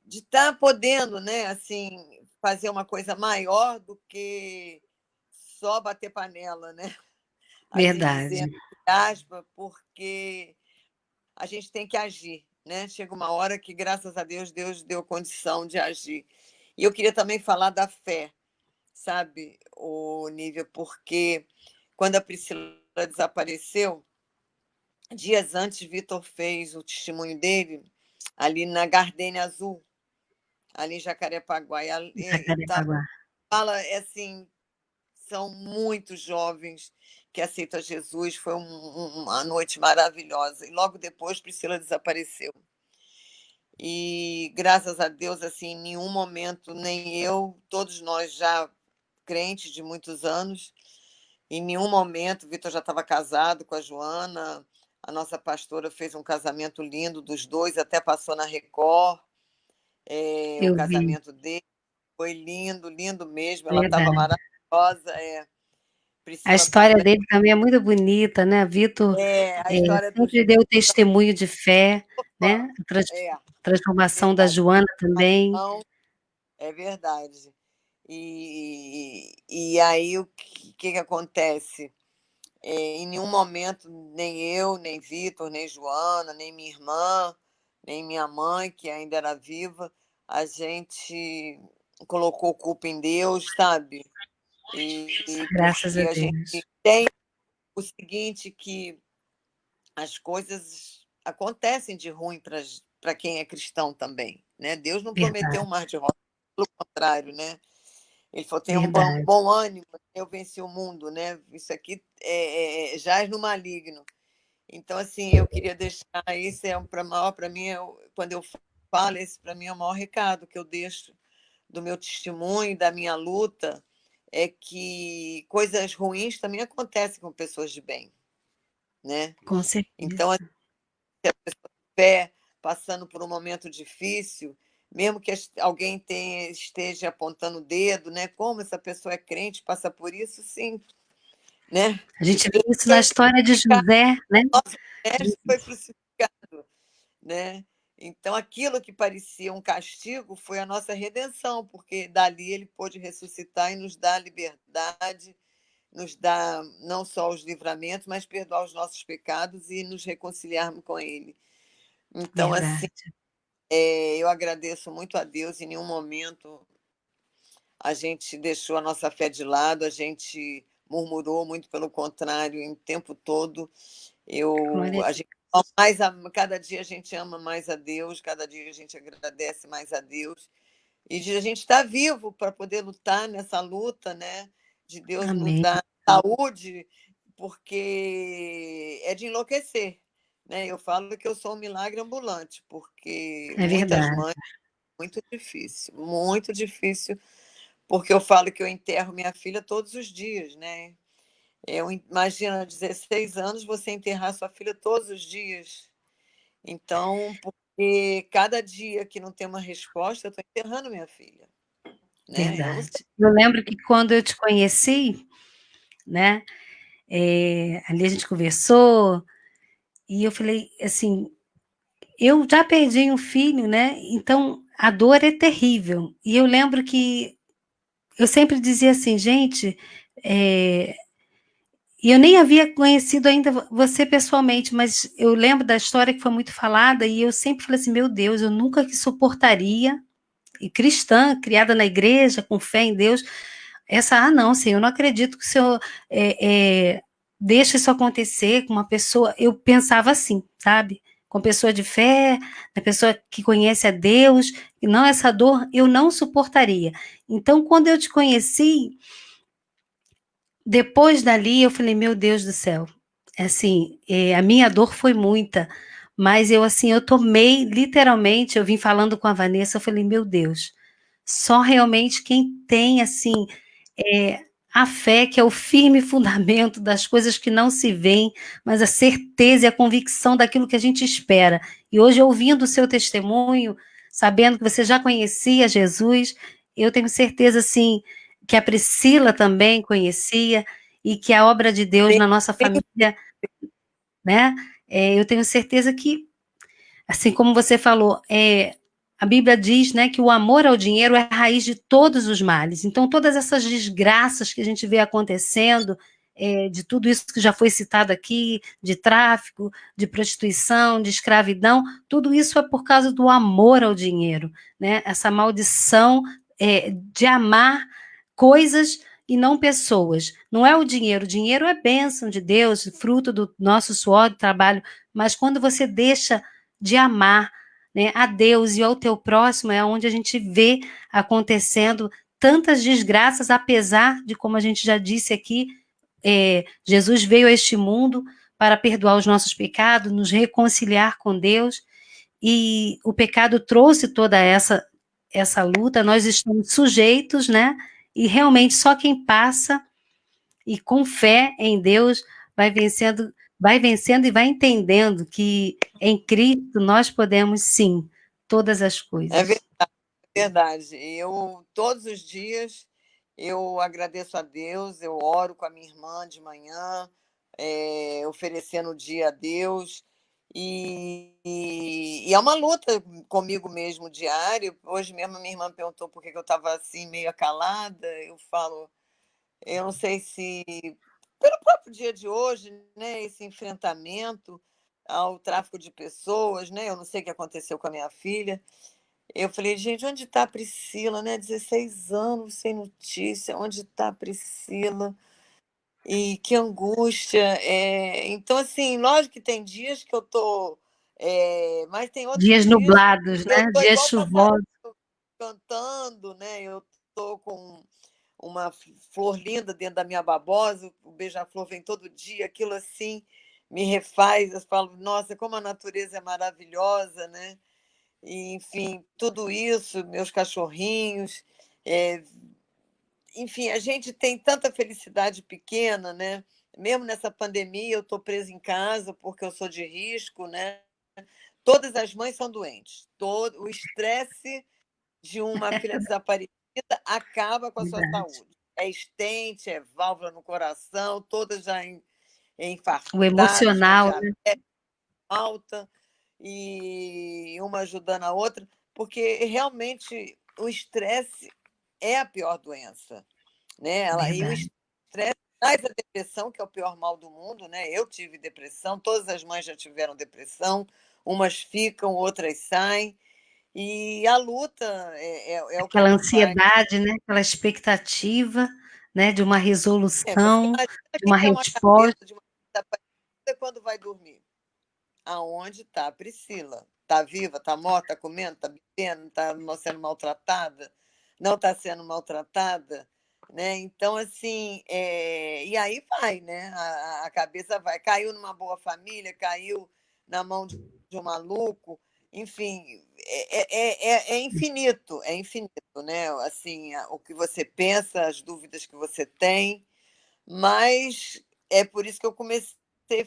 estar podendo, né, assim, fazer uma coisa maior do que só bater panela, né? Assim Verdade. dizendo, aspas, porque a gente tem que agir, né? Chega uma hora que, graças a Deus, Deus deu condição de agir. E eu queria também falar da fé, sabe, o Nívia, porque quando a Priscila desapareceu, dias antes, Vitor fez o testemunho dele ali na Gardênia Azul, ali em Jacarepaguá. Jacarepaguá. Fala assim, são muitos jovens que aceitam Jesus. Foi uma noite maravilhosa. E logo depois, Priscila desapareceu. E graças a Deus, assim, em nenhum momento, nem eu, todos nós já crentes de muitos anos, em nenhum momento, Vitor já estava casado com a Joana, a nossa pastora fez um casamento lindo dos dois, até passou na Record, o Eu vi, casamento dele foi lindo, lindo mesmo, ela estava verdade. maravilhosa, A Priscila história também. dele também é muito bonita, né, Vitor, A história dos sempre deu testemunho de fé, né, a é, transformação da verdade, Joana também. não, é verdade. E aí o que acontece? Em nenhum momento, nem eu, nem Vitor, nem Joana, nem minha irmã, nem minha mãe, que ainda era viva, a gente colocou culpa em Deus, sabe? E Graças a porque a gente Deus. tem o seguinte, que as coisas acontecem de ruim para quem é cristão também, né? Deus não prometeu um Verdade, mar de rosas, pelo contrário, né? Ele falou, tenha um verdade. bom ânimo, eu venci o mundo, né? Isso aqui jaz no maligno. Então, assim, eu queria deixar, esse é maior para mim, quando eu falo, esse para mim é o maior recado que eu deixo do meu testemunho, da minha luta, é que coisas ruins também acontecem com pessoas de bem, né? Com Então, certeza. pé, passando por um momento difícil, mesmo que alguém esteja apontando o dedo, né? Como essa pessoa é crente, passa por isso, sim, né? A gente vê isso na Foi história de crucificado, José, né. nosso mestre foi crucificado, né? Então, aquilo que parecia um castigo foi a nossa redenção, porque dali ele pôde ressuscitar e nos dar a liberdade, nos dar não só os livramentos, mas perdoar os nossos pecados e nos reconciliarmos com ele. Então, assim, Verdade. eu agradeço muito a Deus, em nenhum momento a gente deixou a nossa fé de lado, a gente murmurou, muito pelo contrário, em tempo todo. Glória a A gente Deus. cada dia a gente ama mais a Deus, cada dia a gente agradece mais a Deus. E a gente está vivo para poder lutar nessa luta, né? De Deus nos Amém. dar saúde, porque é de enlouquecer. Né? Eu falo que eu sou um milagre ambulante, porque É muitas verdade. mães, muito difícil, porque eu falo que eu enterro minha filha todos os dias, né? Imagina, 16 anos, você enterrar sua filha todos os dias. Então, porque cada dia que não tem uma resposta, eu estou enterrando minha filha. Né? Eu não sei. Verdade. Eu lembro que quando eu te conheci, né, ali a gente conversou, e eu falei assim, eu já perdi um filho, né, então a dor é terrível. E eu lembro que eu sempre dizia assim: "Gente", e eu nem havia conhecido ainda você pessoalmente, mas eu lembro da história que foi muito falada, e eu sempre falei assim: "Meu Deus, eu nunca que suportaria", e cristã, criada na igreja, com fé em Deus, não, Senhor, eu não acredito que o Senhor deixa isso acontecer com uma pessoa. Eu pensava assim, sabe? com pessoa de fé, da pessoa que conhece a Deus, e não, essa dor eu não suportaria. Então, quando eu te conheci, depois dali eu falei, meu Deus do céu, assim, a minha dor foi muita, mas eu assim, eu tomei literalmente, eu vim falando com a Vanessa, eu falei, meu Deus, só realmente quem tem assim, é, a fé, que é o firme fundamento das coisas que não se veem, mas a certeza e a convicção daquilo que a gente espera. E hoje, ouvindo o seu testemunho, sabendo que você já conhecia Jesus, eu tenho certeza, assim, que a Priscila também conhecia, e que a obra de Deus Sim, na nossa família, né? Eu tenho certeza que, assim como você falou, a Bíblia diz, né, que o amor ao dinheiro é a raiz de todos os males. Então, todas essas desgraças que a gente vê acontecendo, de tudo isso que já foi citado aqui, de tráfico, de prostituição, de escravidão, tudo isso é por causa do amor ao dinheiro, né? Essa maldição de amar coisas e não pessoas. Não é o dinheiro é bênção de Deus, fruto do nosso suor, do trabalho, mas quando você deixa de amar, né, a Deus e ao teu próximo, é onde a gente vê acontecendo tantas desgraças, apesar de, como a gente já disse aqui, Jesus veio a este mundo para perdoar os nossos pecados, nos reconciliar com Deus, e o pecado trouxe toda essa luta, nós estamos sujeitos, né? E realmente só quem passa e com fé em Deus vai vencendo e vai entendendo que em Cristo nós podemos sim todas as é coisas. verdade. Eu, todos os dias, eu agradeço a Deus, eu oro com a minha irmã de manhã, oferecendo o dia a Deus. E é uma luta comigo mesmo diário. Hoje mesmo a minha irmã perguntou por que eu estava assim, meio acalada. Eu falo, eu não sei se pelo próprio dia de hoje, né, esse enfrentamento ao tráfico de pessoas, né? Eu não sei o que aconteceu com a minha filha. Eu falei, gente, onde está a Priscila, né? 16 anos sem notícia, onde está a Priscila? E que angústia. Então, assim, lógico que tem dias que eu tô, mas tem outros Dias dias nublados, que eu né? tô Dias igual passarinho chuvosos. cantando, né? Eu tô com uma flor linda dentro da minha babosa, o beija-flor vem todo dia, aquilo assim me refaz. Eu falo, nossa, como a natureza é maravilhosa, né? E, enfim, tudo isso, meus cachorrinhos, é, enfim, a gente tem tanta felicidade pequena, né? Mesmo nessa pandemia, eu estou presa em casa porque eu sou de risco, né? Todas as mães são doentes. Todo o estresse de uma filha desaparecida acaba com a sua Verdade. saúde. É estente, é válvula no coração, todas já O infartadas, com emocional, diabetes né? alta, e uma ajudando a outra, porque realmente o estresse é a pior doença, né? E o Verdade. estresse traz a depressão, que é o pior mal do mundo, né? Eu tive depressão, todas as mães já tiveram depressão, umas ficam, outras saem, e a luta é o que a Aquela gente faz. ansiedade, né? Aquela expectativa, né? De uma Porque resolução, imagina de quem uma quer uma cabeça resposta. de uma desaparecida quando vai dormir. Aonde está a Priscila? Está viva, está morta, está comendo, está bebendo, está sendo maltratada? Não está sendo maltratada? Né? Então, assim, e aí vai, né? A cabeça vai. Caiu numa boa família, caiu na mão de um maluco, enfim, é infinito, né? Assim, o que você pensa, as dúvidas que você tem, mas é por isso que eu comecei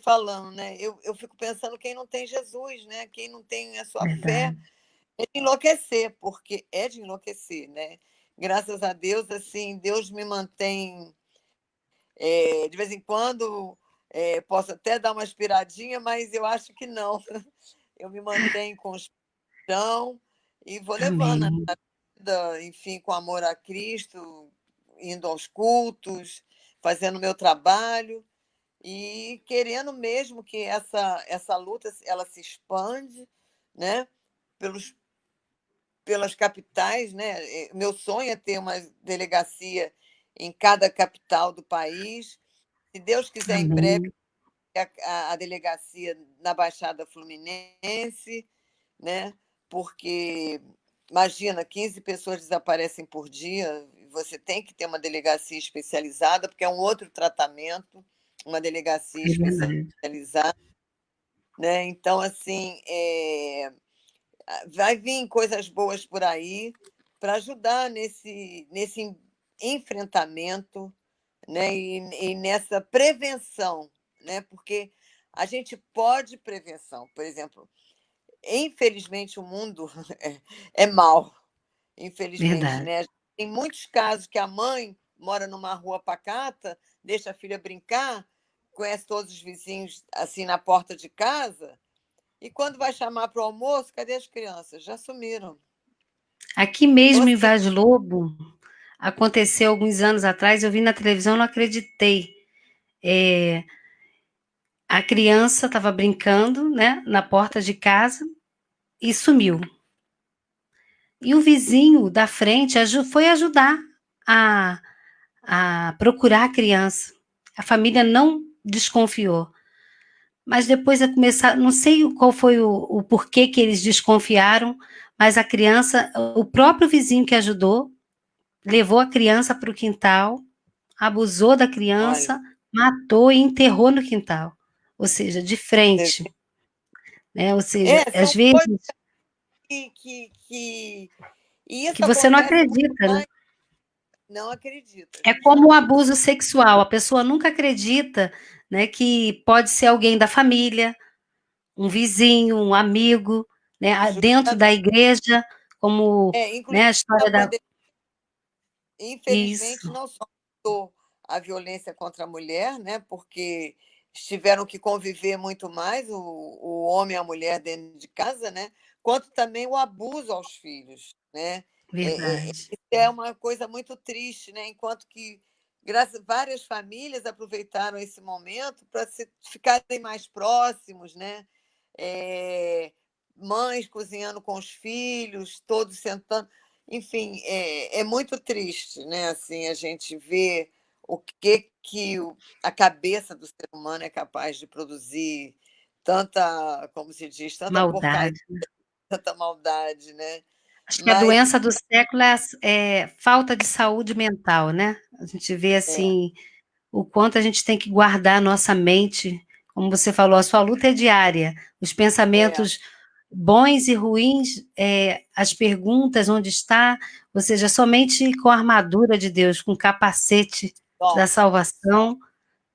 falando, né? Eu fico pensando quem não tem Jesus, né? Quem não tem a sua fé Verdade. é de enlouquecer, porque é de enlouquecer, né? Graças a Deus, assim, Deus me mantém, de vez em quando, posso até dar uma aspiradinha, mas eu acho que não. Eu me mantenho com o chão e vou levando a Amém. vida, enfim, com amor a Cristo, indo aos cultos, fazendo o meu trabalho e querendo mesmo que essa luta ela se expande, né, pelos, pelas capitais, né? Meu sonho é ter uma delegacia em cada capital do país. Se Deus quiser, em breve, Amém. a delegacia na Baixada Fluminense, né? Porque, imagina, 15 pessoas desaparecem por dia, você tem que ter uma delegacia especializada, porque é um outro tratamento, uma delegacia É verdade. especializada, né? Então, assim, vai vir coisas boas por aí para ajudar nesse enfrentamento, né? E nessa prevenção, né? Porque a gente pode prevenção, por exemplo, infelizmente o mundo é mau, infelizmente, Verdade. né? Tem muitos casos que a mãe mora numa rua pacata, deixa a filha brincar, conhece todos os vizinhos assim na porta de casa, e quando vai chamar para o almoço, cadê as crianças? Já sumiram. Aqui Então, mesmo em assim, Vaz Lobo, aconteceu alguns anos atrás, eu vi na televisão, não acreditei. A criança estava brincando, né, na porta de casa e sumiu. E o vizinho da frente foi ajudar a, a procurar a criança. A família não desconfiou. Mas depois a começar, não sei qual foi o porquê que eles desconfiaram, mas a criança, o próprio vizinho que ajudou, levou a criança para o quintal, abusou da olha, criança, matou e enterrou no quintal. Ou seja, de você frente. Né? Ou seja, são às vezes coisas que. E que isso você não acontece muito acredita, né? mais. Não acredita, a É gente não como o acredita. abuso sexual, a pessoa nunca acredita, né, que pode ser alguém da família, um vizinho, um amigo, né, dentro da igreja, como, né, Inclusive, a na história da pandemia, isso, infelizmente, não só aumentou a violência contra a mulher, né? Porque tiveram que conviver muito mais o homem e a mulher dentro de casa, né? Quanto também o abuso aos filhos, né? verdade. Isso é uma coisa muito triste, né? Enquanto que várias famílias aproveitaram esse momento para ficarem mais próximos, né? É, mães cozinhando com os filhos, todos sentando. Enfim, é muito triste, né? Assim, a gente vê o que a cabeça do ser humano é capaz de produzir tanta, como se diz, tanta porcaria, Maldade. tanta maldade, né? Acho que a Mas doença do século é falta de saúde mental, né? A gente vê, é, assim, o quanto a gente tem que guardar a nossa mente, como você falou, a sua luta é diária, os é, pensamentos bons e ruins, as perguntas, onde está, ou seja, somente com a armadura de Deus, com o capacete da só, só. salvação,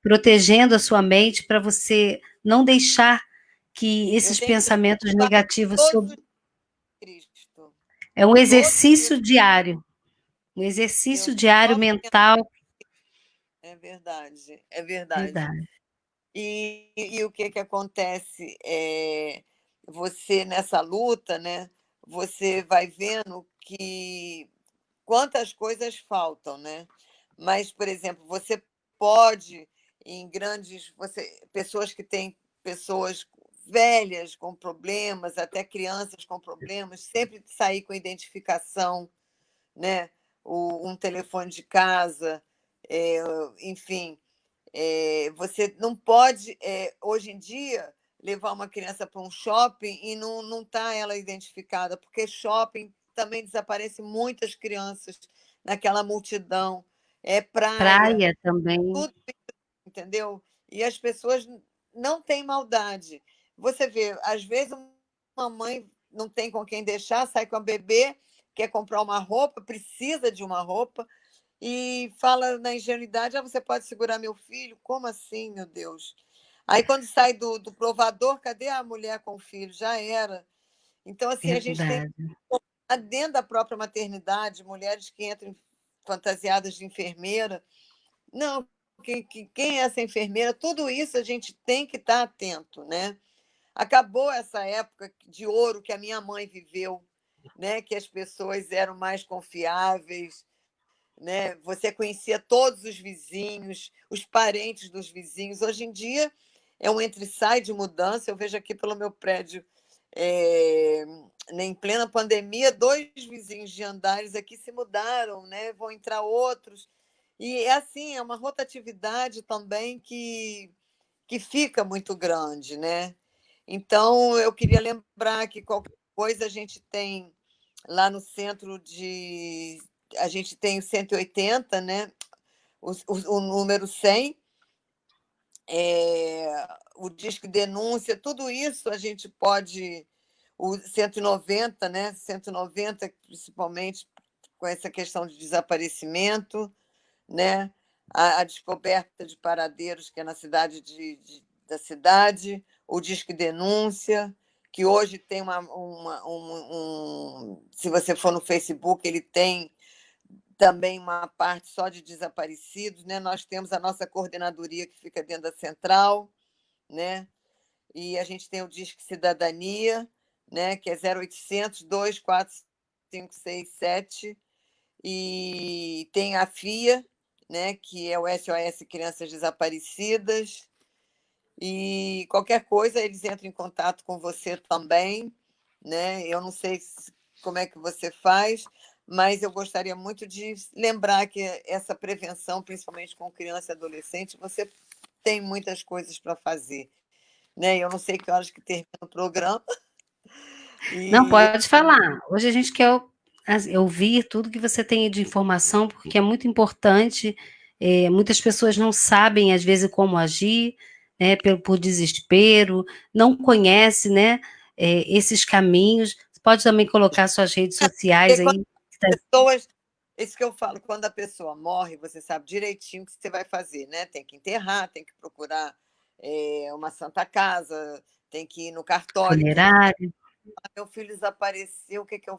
protegendo a sua mente para você não deixar que Eu esses tenho que pensamentos falar negativos todos os Cristo, é um todos os dias exercício diário, um eu exercício diário renove mental, é verdade, é verdade. verdade, E o que que acontece? Você nessa luta, né? Você vai vendo que quantas coisas faltam, né? Mas, por exemplo, você pode em pessoas que têm pessoas velhas com problemas, até crianças com problemas, sempre sair com identificação, né? Um telefone de casa, é, enfim, você não pode, hoje em dia, levar uma criança para um shopping e não tá ela identificada, porque shopping também desaparece muitas crianças naquela multidão, é praia, praia também, tudo, entendeu? E as pessoas não têm maldade. Você vê, às vezes uma mãe não tem com quem deixar, sai com a bebê, quer comprar uma roupa, precisa de uma roupa, e fala na ingenuidade: ah, você pode segurar meu filho? Como assim, meu Deus? Aí, quando sai do provador, cadê a mulher com o filho? Já era. Então, assim, a gente tem verdade, dentro da própria maternidade, mulheres que entram fantasiadas de enfermeira. Não, quem é essa enfermeira? Tudo isso a gente tem que estar atento, né? Acabou essa época de ouro que a minha mãe viveu, né? Que as pessoas eram mais confiáveis, né? Você conhecia todos os vizinhos, os parentes dos vizinhos. Hoje em dia é um entra e sai de mudança. Eu vejo aqui pelo meu prédio, é, em plena pandemia, dois vizinhos de andares aqui se mudaram, né? Vão entrar outros. E é assim, é uma rotatividade também que que fica muito grande, né? Então, eu queria lembrar que qualquer coisa a gente tem lá no centro de. A gente tem o 180, né? O número 100, o Disque Denúncia, tudo isso a gente pode. O 190, né? 190, principalmente com essa questão de desaparecimento, né? A descoberta de paradeiros, que é na cidade da cidade, o Disque Denúncia, que hoje tem se você for no Facebook, ele tem também uma parte só de desaparecidos, né? Nós temos a nossa coordenadoria que fica dentro da central, né? E a gente tem o Disque Cidadania, né? Que é 0800 24567, e tem a FIA, né? Que é o SOS Crianças Desaparecidas. E qualquer coisa eles entram em contato com você também, né? Eu não sei como é que você faz, mas eu gostaria muito de lembrar que essa prevenção, principalmente com criança e adolescente, você tem muitas coisas para fazer, né? Eu não sei que horas que termina o programa. Não, E pode falar. Hoje a gente quer ouvir tudo que você tem de informação, porque é muito importante. Muitas pessoas não sabem, às vezes, como agir, né, por desespero, não conhece, né, esses caminhos. Você pode também colocar suas redes sociais quando aí. as pessoas, isso que eu falo, quando a pessoa morre, você sabe direitinho o que você vai fazer, né? Tem que enterrar, tem que procurar uma santa casa, tem que ir no cartório, tem que Funerária. meu filho desapareceu, o que que eu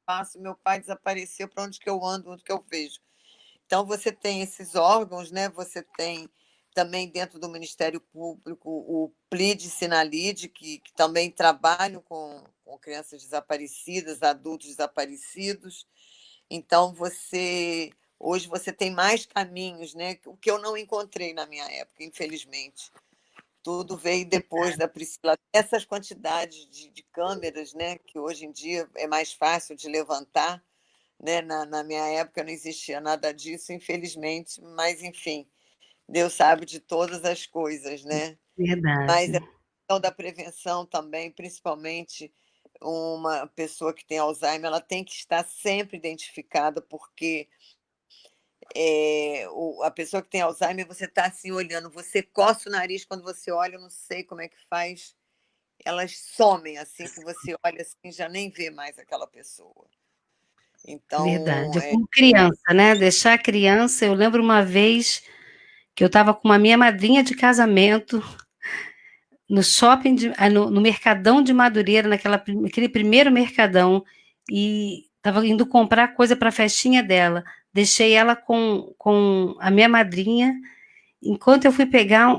faço? Meu pai desapareceu, para onde que eu ando, onde que eu vejo? Então, você tem esses órgãos, né? Você tem também dentro do Ministério Público o PLID e Sinalide, que também trabalham com crianças desaparecidas, adultos desaparecidos. Então, hoje você tem mais caminhos, né? O que eu não encontrei na minha época, infelizmente. Tudo veio depois da Priscila. Essas quantidades de câmeras, né? Que hoje em dia é mais fácil de levantar, né? Na minha época não existia nada disso, infelizmente, mas enfim, Deus sabe de todas as coisas, né? Mas Verdade. a questão da prevenção também, principalmente uma pessoa que tem Alzheimer, ela tem que estar sempre identificada, porque a pessoa que tem Alzheimer, você está assim olhando, você coça o nariz quando você olha, eu não sei como é que faz, elas somem assim, que você olha assim, já nem vê mais aquela pessoa. Então, Verdade. É como criança, né? Deixar a criança. Eu lembro uma vez que eu estava com uma minha madrinha de casamento no shopping, no Mercadão de Madureira, naquele primeiro Mercadão, e estava indo comprar coisa para a festinha dela. Deixei ela com a minha madrinha. Enquanto eu fui pegar,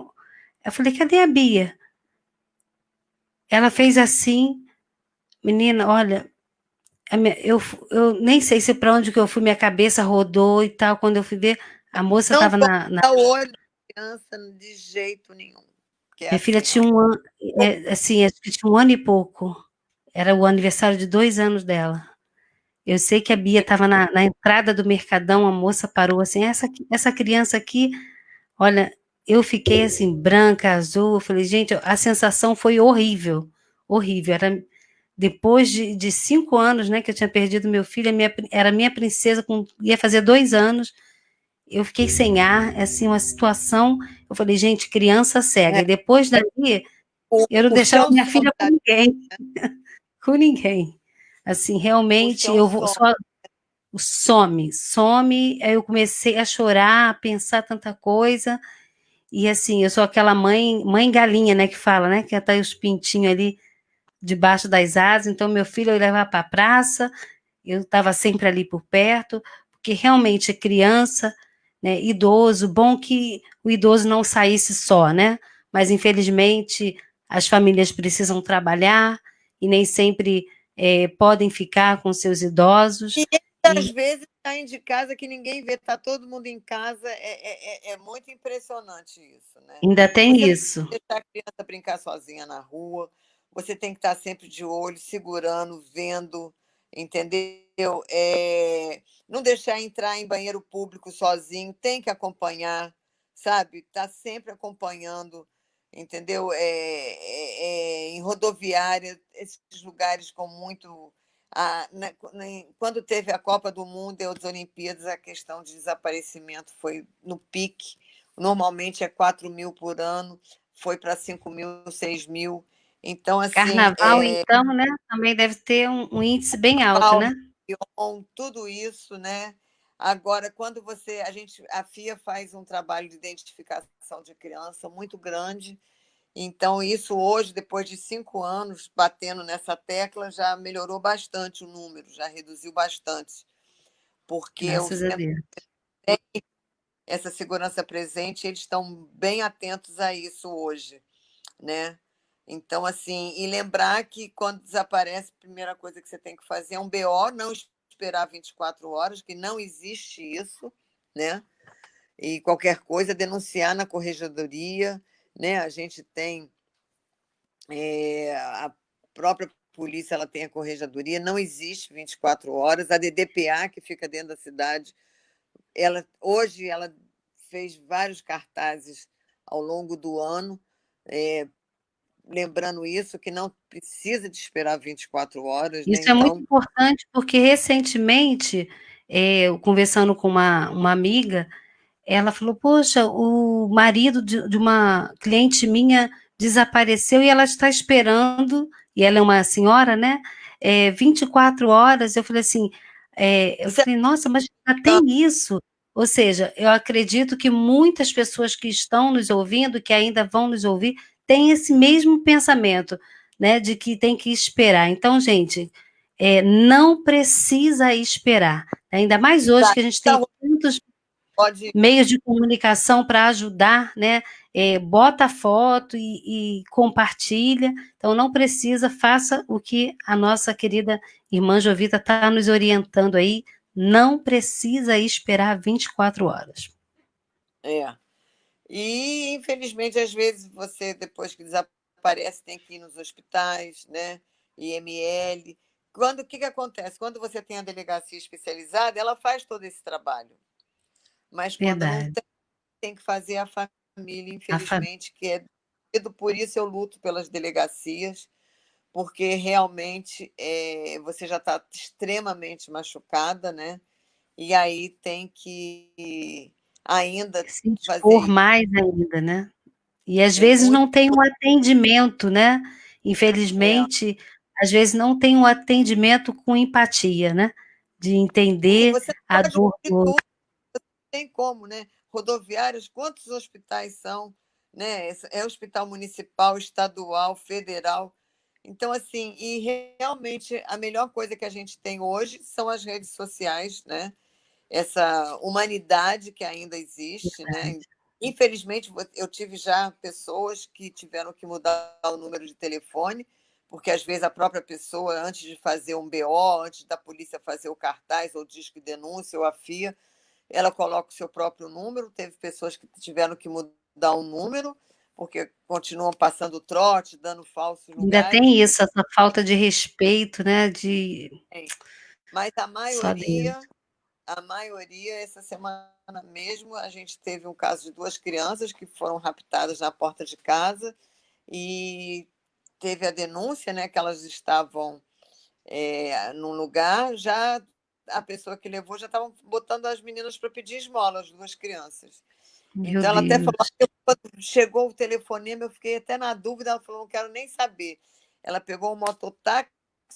eu falei: cadê a Bia? Ela fez assim, menina, olha, eu nem sei se para onde que eu fui, minha cabeça rodou e tal. Quando eu fui ver, a moça não estava pode na. dar o olho da criança de jeito nenhum, que é Minha filha assim, ó. tinha um ano, assim, acho que tinha um ano e pouco. Era o aniversário de 2 anos dela. Eu sei que a Bia estava na entrada do Mercadão, a moça parou assim, essa criança aqui, olha, eu fiquei assim, branca, azul, eu falei, gente, a sensação foi horrível, horrível. Depois de 5 anos, né, que eu tinha perdido meu filho, era minha princesa, ia fazer 2 anos, eu fiquei sem ar, assim, uma situação, eu falei, gente, criança cega. É, E depois dali, o, eu não o deixava chão minha some, filha com ninguém, com ninguém. Assim, o realmente, chão eu vou some. só some. Aí eu comecei a chorar, a pensar tanta coisa. E assim, eu sou aquela mãe galinha, né, que fala, né, que tá os pintinhos ali debaixo das asas. Então, meu filho eu levava para a praça, eu estava sempre ali por perto, porque realmente é criança, né, idoso, bom que o idoso não saísse só, né? Mas infelizmente as famílias precisam trabalhar e nem sempre podem ficar com seus idosos. E às E vezes saem de casa que ninguém vê, tá todo mundo em casa, é muito impressionante isso, né? ainda tem Você não isso. pode deixar a criança brincar sozinha na rua, você tem que estar sempre de olho, segurando, vendo, entendeu? Não deixar entrar em banheiro público sozinho, tem que acompanhar, sabe? Tá sempre acompanhando. entendeu? Em rodoviária, esses lugares com muito. Quando teve a Copa do Mundo e as Olimpíadas, a questão de desaparecimento foi no pique. Normalmente é 4.000 por ano, foi para 5.000, 6.000. Então, assim, Carnaval, então, né? Também deve ter um índice bem alto, né? tudo isso, né? Agora, quando a FIA faz um trabalho de identificação de criança muito grande, então isso hoje, depois de 5 anos batendo nessa tecla, já melhorou bastante o número, já reduziu bastante, porque o Graças a centro Deus. tem essa segurança presente, eles estão bem atentos a isso hoje, né? Então, assim, e lembrar que quando desaparece, a primeira coisa que você tem que fazer é um BO, não esperar 24 horas, que não existe isso, né? E qualquer coisa, denunciar na corregedoria, né? A gente tem a própria polícia, ela tem a corregedoria, não existe 24 horas. A DDPA, que fica dentro da cidade, hoje ela fez vários cartazes ao longo do ano, lembrando isso, que não precisa de esperar 24 horas, né? Isso é muito Então, importante, porque recentemente, eu conversando com uma amiga, ela falou: "Poxa, o marido de uma cliente minha desapareceu e ela está esperando", e ela é uma senhora, né, 24 horas. Eu falei assim, eu isso é falei: "Nossa, mas já importante, tem isso". Ou seja, eu acredito que muitas pessoas que estão nos ouvindo, que ainda vão nos ouvir, têm esse mesmo pensamento, né, de que tem que esperar. Então, gente, não precisa esperar, ainda mais hoje tá? que a gente tem Então, tantos pode. meios de comunicação para ajudar, né? Bota a foto e compartilha. Então, não precisa, faça o que a nossa querida irmã Jovita está nos orientando aí. Não precisa esperar 24 horas. É. E, infelizmente, às vezes você, depois que desaparece, tem que ir nos hospitais, né? IML. O que acontece? Quando você tem a delegacia especializada, ela faz todo esse trabalho. Mas quando não Verdade. tem, tem que fazer a família, A família. infelizmente, que é por isso eu luto pelas delegacias, porque realmente você já está extremamente machucada, né? E aí tem que ainda Se expor fazer mais ainda, né? E às é vezes muito. não tem um atendimento, né? É, Infelizmente, às vezes não tem um atendimento com empatia, né? De entender você a pode dor pedir do outro. tudo, tem como, né? Rodoviários, quantos hospitais são, né? É hospital municipal, estadual, federal. Então, assim, e realmente a melhor coisa que a gente tem hoje são as redes sociais, né? Essa humanidade que ainda existe, né? Infelizmente, eu tive já pessoas que tiveram que mudar o número de telefone, porque às vezes a própria pessoa, antes de fazer um BO, antes da polícia fazer o cartaz, ou disco de denúncia, ou a FIA, ela coloca o seu próprio número. Teve pessoas que tiveram que mudar o número, porque continuam passando trote, dando falsos Ainda lugares. tem isso, essa falta de respeito, né? Mas Só Deus. a maioria, essa semana mesmo, a gente teve um caso de 2 crianças que foram raptadas na porta de casa e teve a denúncia, né, que elas estavam num lugar, já a pessoa que levou já estava botando as meninas para pedir esmola, as 2 crianças. Meu Então ela até falou, Deus. quando chegou o telefonema, eu fiquei até na dúvida, ela falou, não quero nem saber. Ela pegou um mototáxi,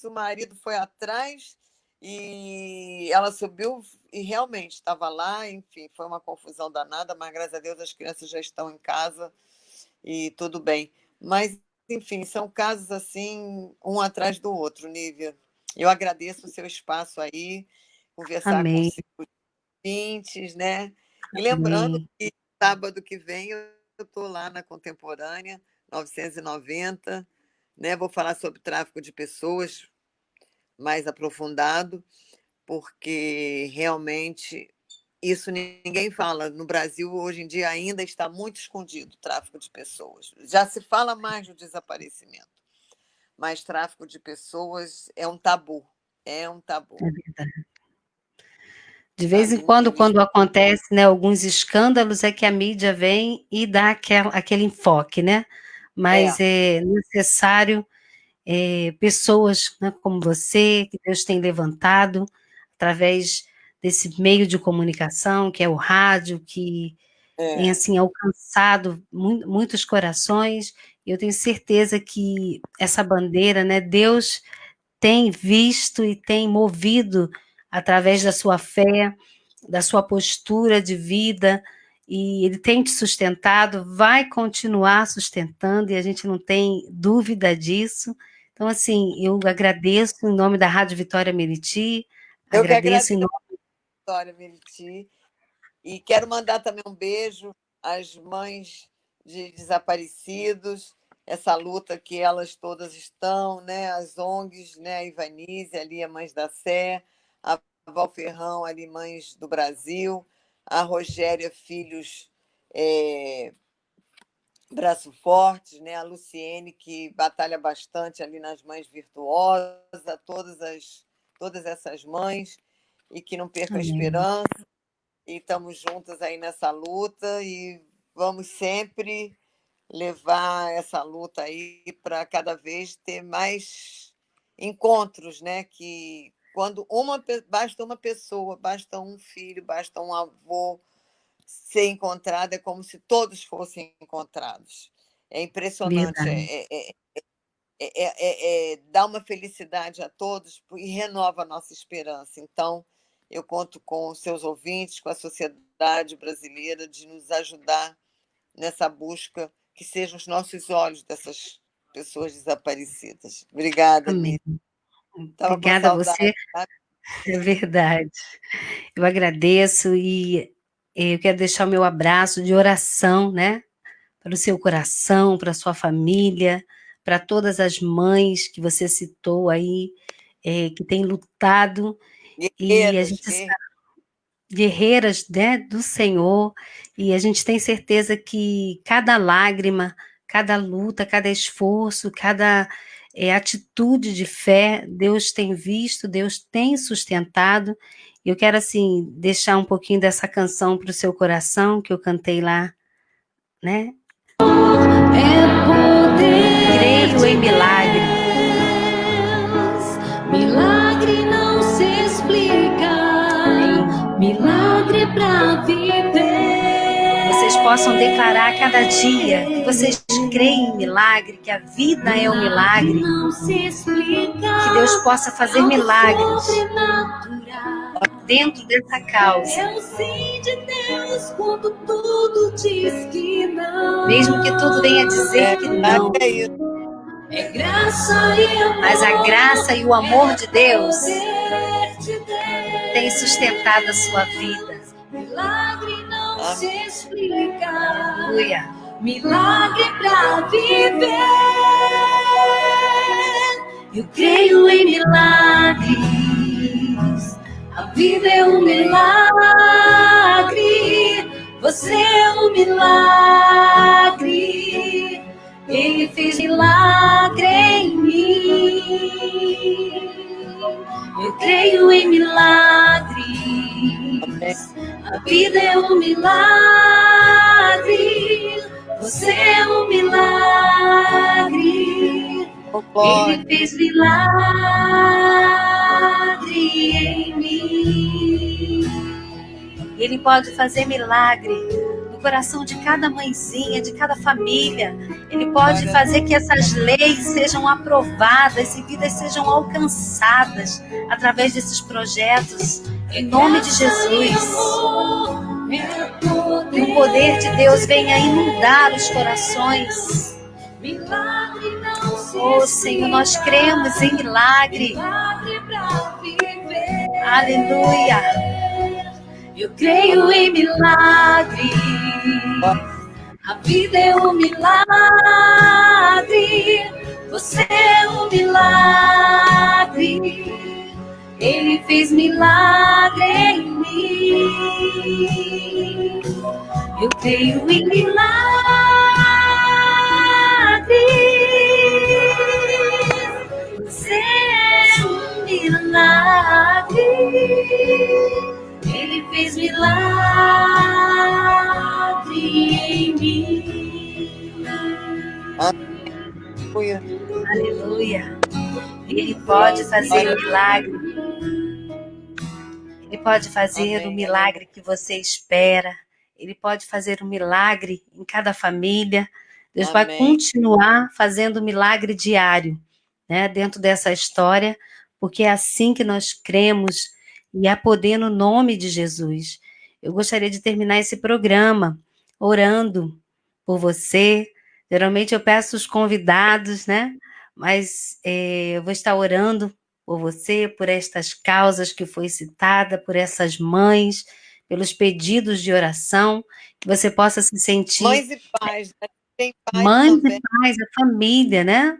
o marido foi atrás e ela subiu e realmente estava lá, enfim, foi uma confusão danada, mas graças a Deus as crianças já estão em casa e tudo bem. Mas, enfim, são casos assim, um atrás do outro, Nívia. Eu agradeço o seu espaço aí, conversar com Amém, os ouvintes, né? E lembrando amém. que sábado que vem eu estou lá na Contemporânea, 990, né? Vou falar sobre tráfico de pessoas mais aprofundado, porque realmente isso ninguém fala. No Brasil, hoje em dia, ainda está muito escondido o tráfico de pessoas. Já se fala mais do desaparecimento, mas tráfico de pessoas é um tabu. É um tabu, É verdade. De vez em sabe? quando, Infelizmente. quando acontece, né, alguns escândalos, é que a mídia vem e dá aquele enfoque, né? mas é necessário pessoas, né, como você, que Deus tem levantado através desse meio de comunicação, que é o rádio, que tem assim alcançado muitos corações. E eu tenho certeza que essa bandeira, né, Deus tem visto e tem movido através da sua fé, da sua postura de vida, e Ele tem te sustentado, vai continuar sustentando, e a gente não tem dúvida disso. Então, assim, eu agradeço em nome da Rádio Vitória Meriti, Eu que agradeço agradeço, em nome... Vitória Meriti, e quero mandar também um beijo às mães de desaparecidos, essa luta que elas todas estão, né? As ONGs, né? A Ivanise, ali, a Mães da Sé, a Val Ferrão, ali, Mães do Brasil, a Rogéria Filhos, Braço Forte, né? A Luciene, que batalha bastante ali nas Mães Virtuosas, todas essas mães, e que não percam a Amém. esperança, e estamos juntas aí nessa luta, e vamos sempre levar essa luta aí para cada vez ter mais encontros, né? Que quando basta uma pessoa, basta um filho, basta um avô ser encontrado, é como se todos fossem encontrados. É impressionante, Verdade. dá uma felicidade a todos e renova a nossa esperança. Então, eu conto com os seus ouvintes, com a sociedade brasileira, de nos ajudar nessa busca, que sejam os nossos olhos dessas pessoas desaparecidas. Obrigada, Amém. Nívia. Estava com Obrigada a saudade, você, sabe? é verdade. Eu agradeço e eu quero deixar o meu abraço de oração, né, para o seu coração, para a sua família, para todas as mães que você citou aí, que têm lutado, e a Guerreiras, gente guerreiras, né, do Senhor, e a gente tem certeza que cada lágrima, cada luta, cada esforço, cada atitude de fé, Deus tem visto, Deus tem sustentado. E eu quero, assim, deixar um pouquinho dessa canção para o seu coração, que eu cantei lá, né? É poder. Creio em milagre. Milagre não se explica. Milagre pra viver. Vocês possam declarar a cada dia que vocês creem em milagre, que a vida é um milagre, Não se explica. que Deus possa fazer milagres dentro dessa causa. É o sim de Deus quando tudo diz que não. Mesmo que tudo venha dizer que não. É isso. É graça e amor. Mas a graça e o amor de Deus Poder de Deus. tem sustentado a sua vida. Milagre não se explica. Aleluia. Milagre pra viver. Eu creio em milagres. A vida é um milagre. Você é um milagre. Ele fez milagre em mim. Eu creio em milagres. A vida é um milagre. Você é um milagre. Ele fez milagre em mim. Ele pode fazer milagre no coração de cada mãezinha, de cada família. Ele pode fazer que essas leis sejam aprovadas e vidas sejam alcançadas através desses projetos. Em nome de Jesus. Que o poder de Deus venha inundar os corações. Oh, Senhor, nós cremos em milagre. Aleluia. Eu creio em milagre. A vida é um milagre. Você é um milagre. Ele fez milagre em mim. Eu creio em milagre. Você é um milagre. Ele fez milagre em mim. Aleluia. Aleluia. Ele pode fazer o milagre. Ele pode fazer o milagre que você espera. Ele pode fazer um milagre em cada família. Deus vai continuar fazendo um milagre diário, né, dentro dessa história, porque é assim que nós cremos e há poder no nome de Jesus. Eu gostaria de terminar esse programa orando por você. Geralmente eu peço os convidados, né? Mas eu vou estar orando por você, por estas causas que foi citada, por essas mães, pelos pedidos de oração, que você possa se sentir... Mães e pais, né? Tem pais mães também. E pais, a família, né?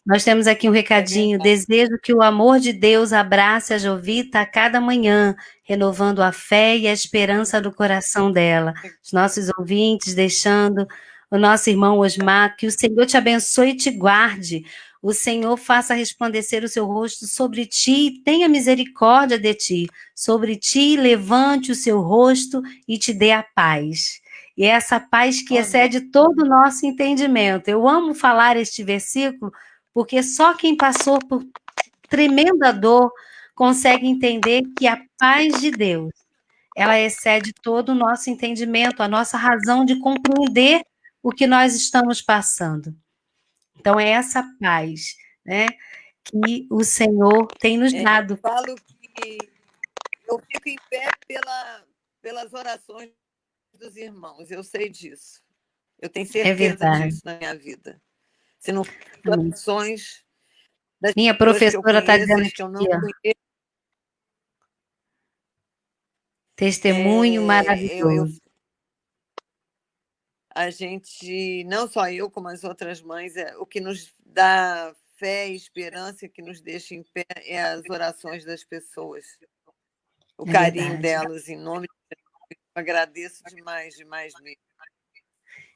Nós temos aqui um recadinho. Desejo que o amor de Deus abrace a Jovita a cada manhã, renovando a fé e a esperança do coração dela. Os nossos ouvintes, deixando o nosso irmão Osmar, que o Senhor te abençoe e te guarde. O Senhor faça resplandecer o seu rosto sobre ti e tenha misericórdia de ti. Sobre ti, levante o seu rosto e te dê a paz. E é essa paz que excede todo o nosso entendimento. Eu amo falar este versículo, porque só quem passou por tremenda dor consegue entender que a paz de Deus, ela excede todo o nosso entendimento, a nossa razão de compreender o que nós estamos passando. Então, é essa paz, né, que o Senhor tem nos dado. Eu falo que eu fico em pé pelas orações dos irmãos, eu sei disso. Eu tenho certeza disso na minha vida. Se não fosse orações das minha professora está dizendo aqui, que eu não conheço, testemunho maravilhoso. A gente, não só eu, como as outras mães, o que nos dá fé e esperança, que nos deixa em pé, é as orações das pessoas. O carinho delas, em nome de Jesus. Eu agradeço demais, demais mesmo.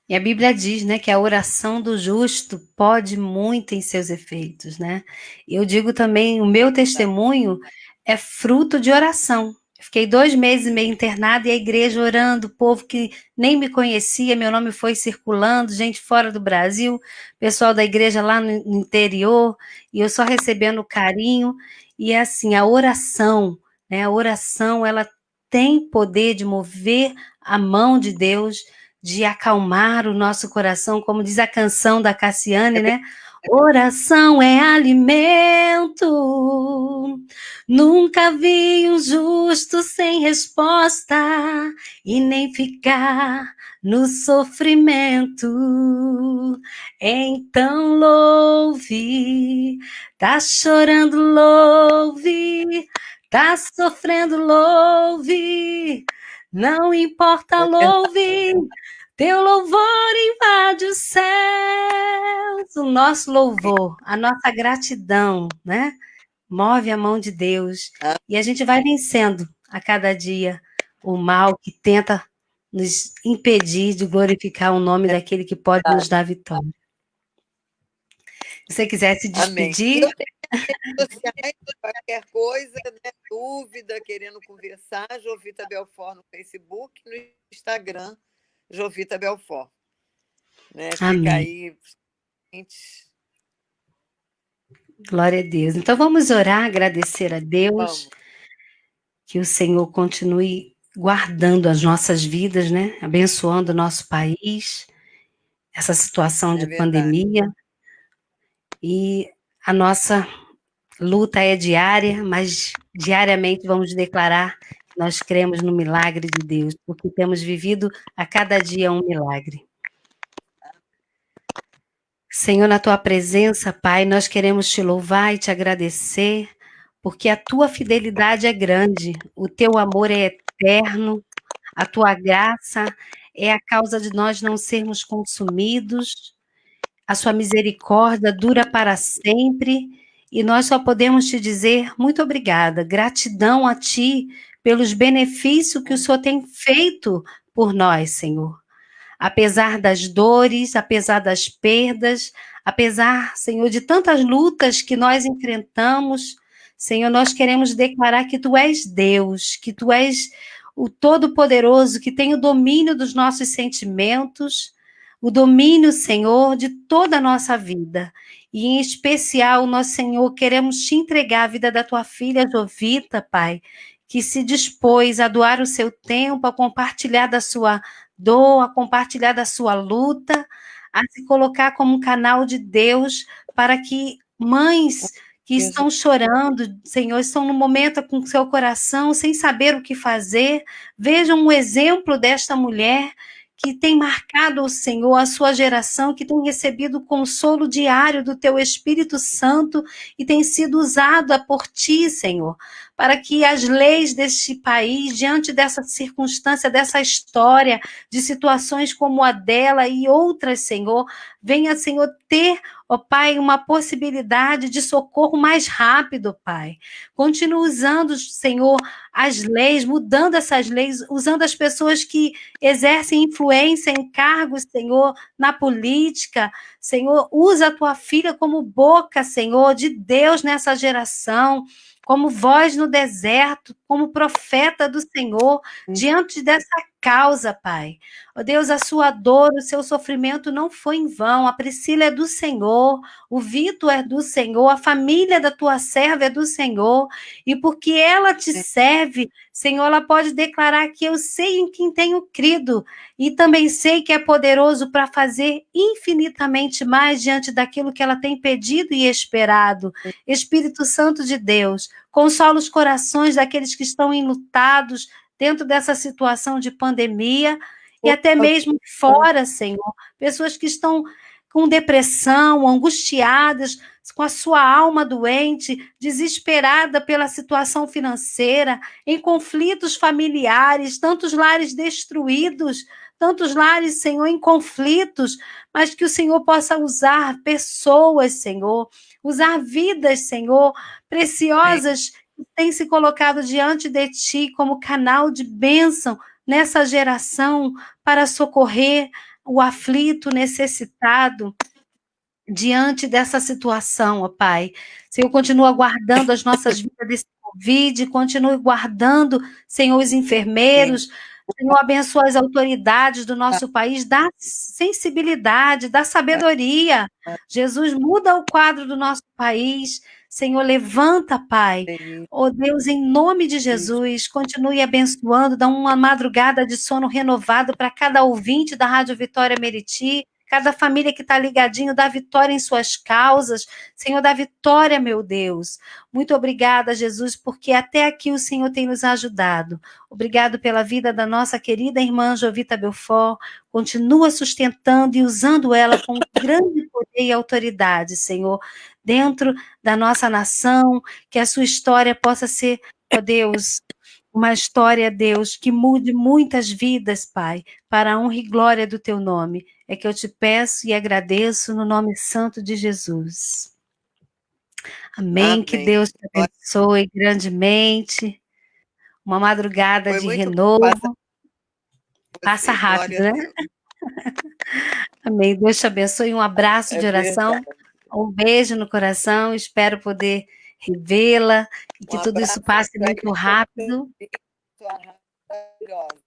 E a Bíblia diz, né, que a oração do justo pode muito em seus efeitos, né? Eu digo também, o meu testemunho é fruto de oração. Fiquei 2 meses e meio internada e a igreja orando, o povo que nem me conhecia, meu nome foi circulando, gente fora do Brasil, pessoal da igreja lá no interior, e eu só recebendo carinho. E assim, a oração, né? A oração, ela tem poder de mover a mão de Deus, de acalmar o nosso coração, como diz a canção da Cassiane, né? Oração é alimento. Nunca vi um justo sem resposta e nem ficar no sofrimento. Então louve, tá chorando, louve, tá sofrendo, louve, não importa, louve. Teu louvor invade os céus, o nosso louvor, a nossa gratidão, né? Move a mão de Deus e a gente vai vencendo a cada dia o mal que tenta nos impedir de glorificar o nome daquele que pode nos dar vitória. Se você quiser se despedir... Amém. Eu tenho redes sociais, qualquer coisa, né? Dúvida, querendo conversar, Jovita Belfort no Facebook, no Instagram, Jovita Belfort. Né? Fica aí. Glória a Deus. Então vamos orar, agradecer a Deus, que o Senhor continue guardando as nossas vidas, né? Abençoando o nosso país, essa situação de pandemia. E a nossa luta é diária, mas diariamente vamos declarar que nós cremos no milagre de Deus, porque temos vivido a cada dia um milagre. Senhor, na tua presença, Pai, nós queremos te louvar e te agradecer, porque a tua fidelidade é grande, o teu amor é eterno, a tua graça é a causa de nós não sermos consumidos, a sua misericórdia dura para sempre, e nós só podemos te dizer muito obrigada, gratidão a ti pelos benefícios que o Senhor tem feito por nós, Senhor. Apesar das dores, apesar das perdas, apesar, Senhor, de tantas lutas que nós enfrentamos, Senhor, nós queremos declarar que Tu és Deus, que Tu és o Todo-Poderoso, que tem o domínio dos nossos sentimentos, o domínio, Senhor, de toda a nossa vida. E, em especial, nosso Senhor, queremos te entregar a vida da tua filha Jovita, Pai, que se dispôs a doar o seu tempo, a compartilhar da sua dor, a compartilhar da sua luta, a se colocar como um canal de Deus para que mães que estão chorando, Senhor, estão no momento com seu coração, sem saber o que fazer, vejam um exemplo desta mulher que tem marcado o Senhor, a sua geração, que tem recebido o consolo diário do teu Espírito Santo e tem sido usada por ti, Senhor, para que as leis deste país, diante dessa circunstância, dessa história, de situações como a dela e outras, Senhor, venha, Senhor, ter, ó Pai, uma possibilidade de socorro mais rápido, Pai. Continue usando, Senhor, as leis, mudando essas leis, usando as pessoas que exercem influência em cargos, Senhor, na política. Senhor, usa a tua filha como boca, Senhor, de Deus nessa geração, como voz no deserto, como profeta do Senhor, diante dessa causa, Pai. Ó Deus, a sua dor, o seu sofrimento não foi em vão. A Priscila é do Senhor, o Vitor é do Senhor, a família da tua serva é do Senhor. E porque ela te serve, Senhor, ela pode declarar que eu sei em quem tenho crido e também sei que é poderoso para fazer infinitamente mais diante daquilo que ela tem pedido e esperado. Espírito Santo de Deus, consola os corações daqueles que estão enlutados dentro dessa situação de pandemia e até mesmo fora, Senhor. Pessoas que estão com depressão, angustiadas, com a sua alma doente, desesperada pela situação financeira, em conflitos familiares, tantos lares destruídos, tantos lares, Senhor, em conflitos, mas que o Senhor possa usar pessoas, Senhor, usar vidas, Senhor, preciosas, que têm se colocado diante de Ti como canal de bênção nessa geração para socorrer o aflito, necessitado, diante dessa situação, ó Pai. Senhor, continua guardando as nossas vidas desse Covid, continue guardando, Senhor, os enfermeiros, Senhor, abençoa as autoridades do nosso país, dá sensibilidade, dá sabedoria. Jesus, muda o quadro do nosso país. Senhor, levanta, Pai. Oh Deus, em nome de Jesus, continue abençoando, dá uma madrugada de sono renovado para cada ouvinte da Rádio Vitória Meriti, cada família que está ligadinho, dá vitória em suas causas. Senhor, dá vitória, meu Deus. Muito obrigada, Jesus, porque até aqui o Senhor tem nos ajudado. Obrigado pela vida da nossa querida irmã Jovita Belfort. Continua sustentando e usando ela com grande poder e autoridade, Senhor, dentro da nossa nação, que a sua história possa ser, ó Deus, uma história, Deus, que mude muitas vidas, Pai, para a honra e glória do teu nome. É que eu te peço e agradeço no nome santo de Jesus. Amém. Amém. Que Deus te abençoe grandemente. Uma madrugada Foi de muito renovo. Passa você, rápido, glória a né? Deus. Amém. Deus te abençoe. Um abraço de oração. Verdade. Um beijo no coração. Espero poder revê-la e que tudo isso passe muito rápido. Maravilhosa.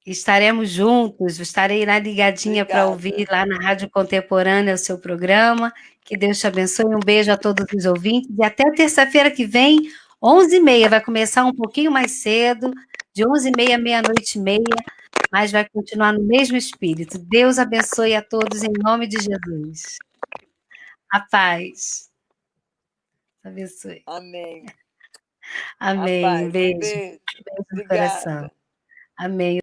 Estaremos juntos, estarei lá ligadinha para ouvir lá na Rádio Contemporânea o seu programa. Que Deus te abençoe. Um beijo a todos os ouvintes. E até terça-feira que vem, 11h30. Vai começar um pouquinho mais cedo, de 11h30 à meia-noite e meia, mas vai continuar no mesmo espírito. Deus abençoe a todos em nome de Jesus. A paz. Abençoe. Amém. Amém. Paz, Beijo. beijo. Beijo no Obrigada. coração. Amém.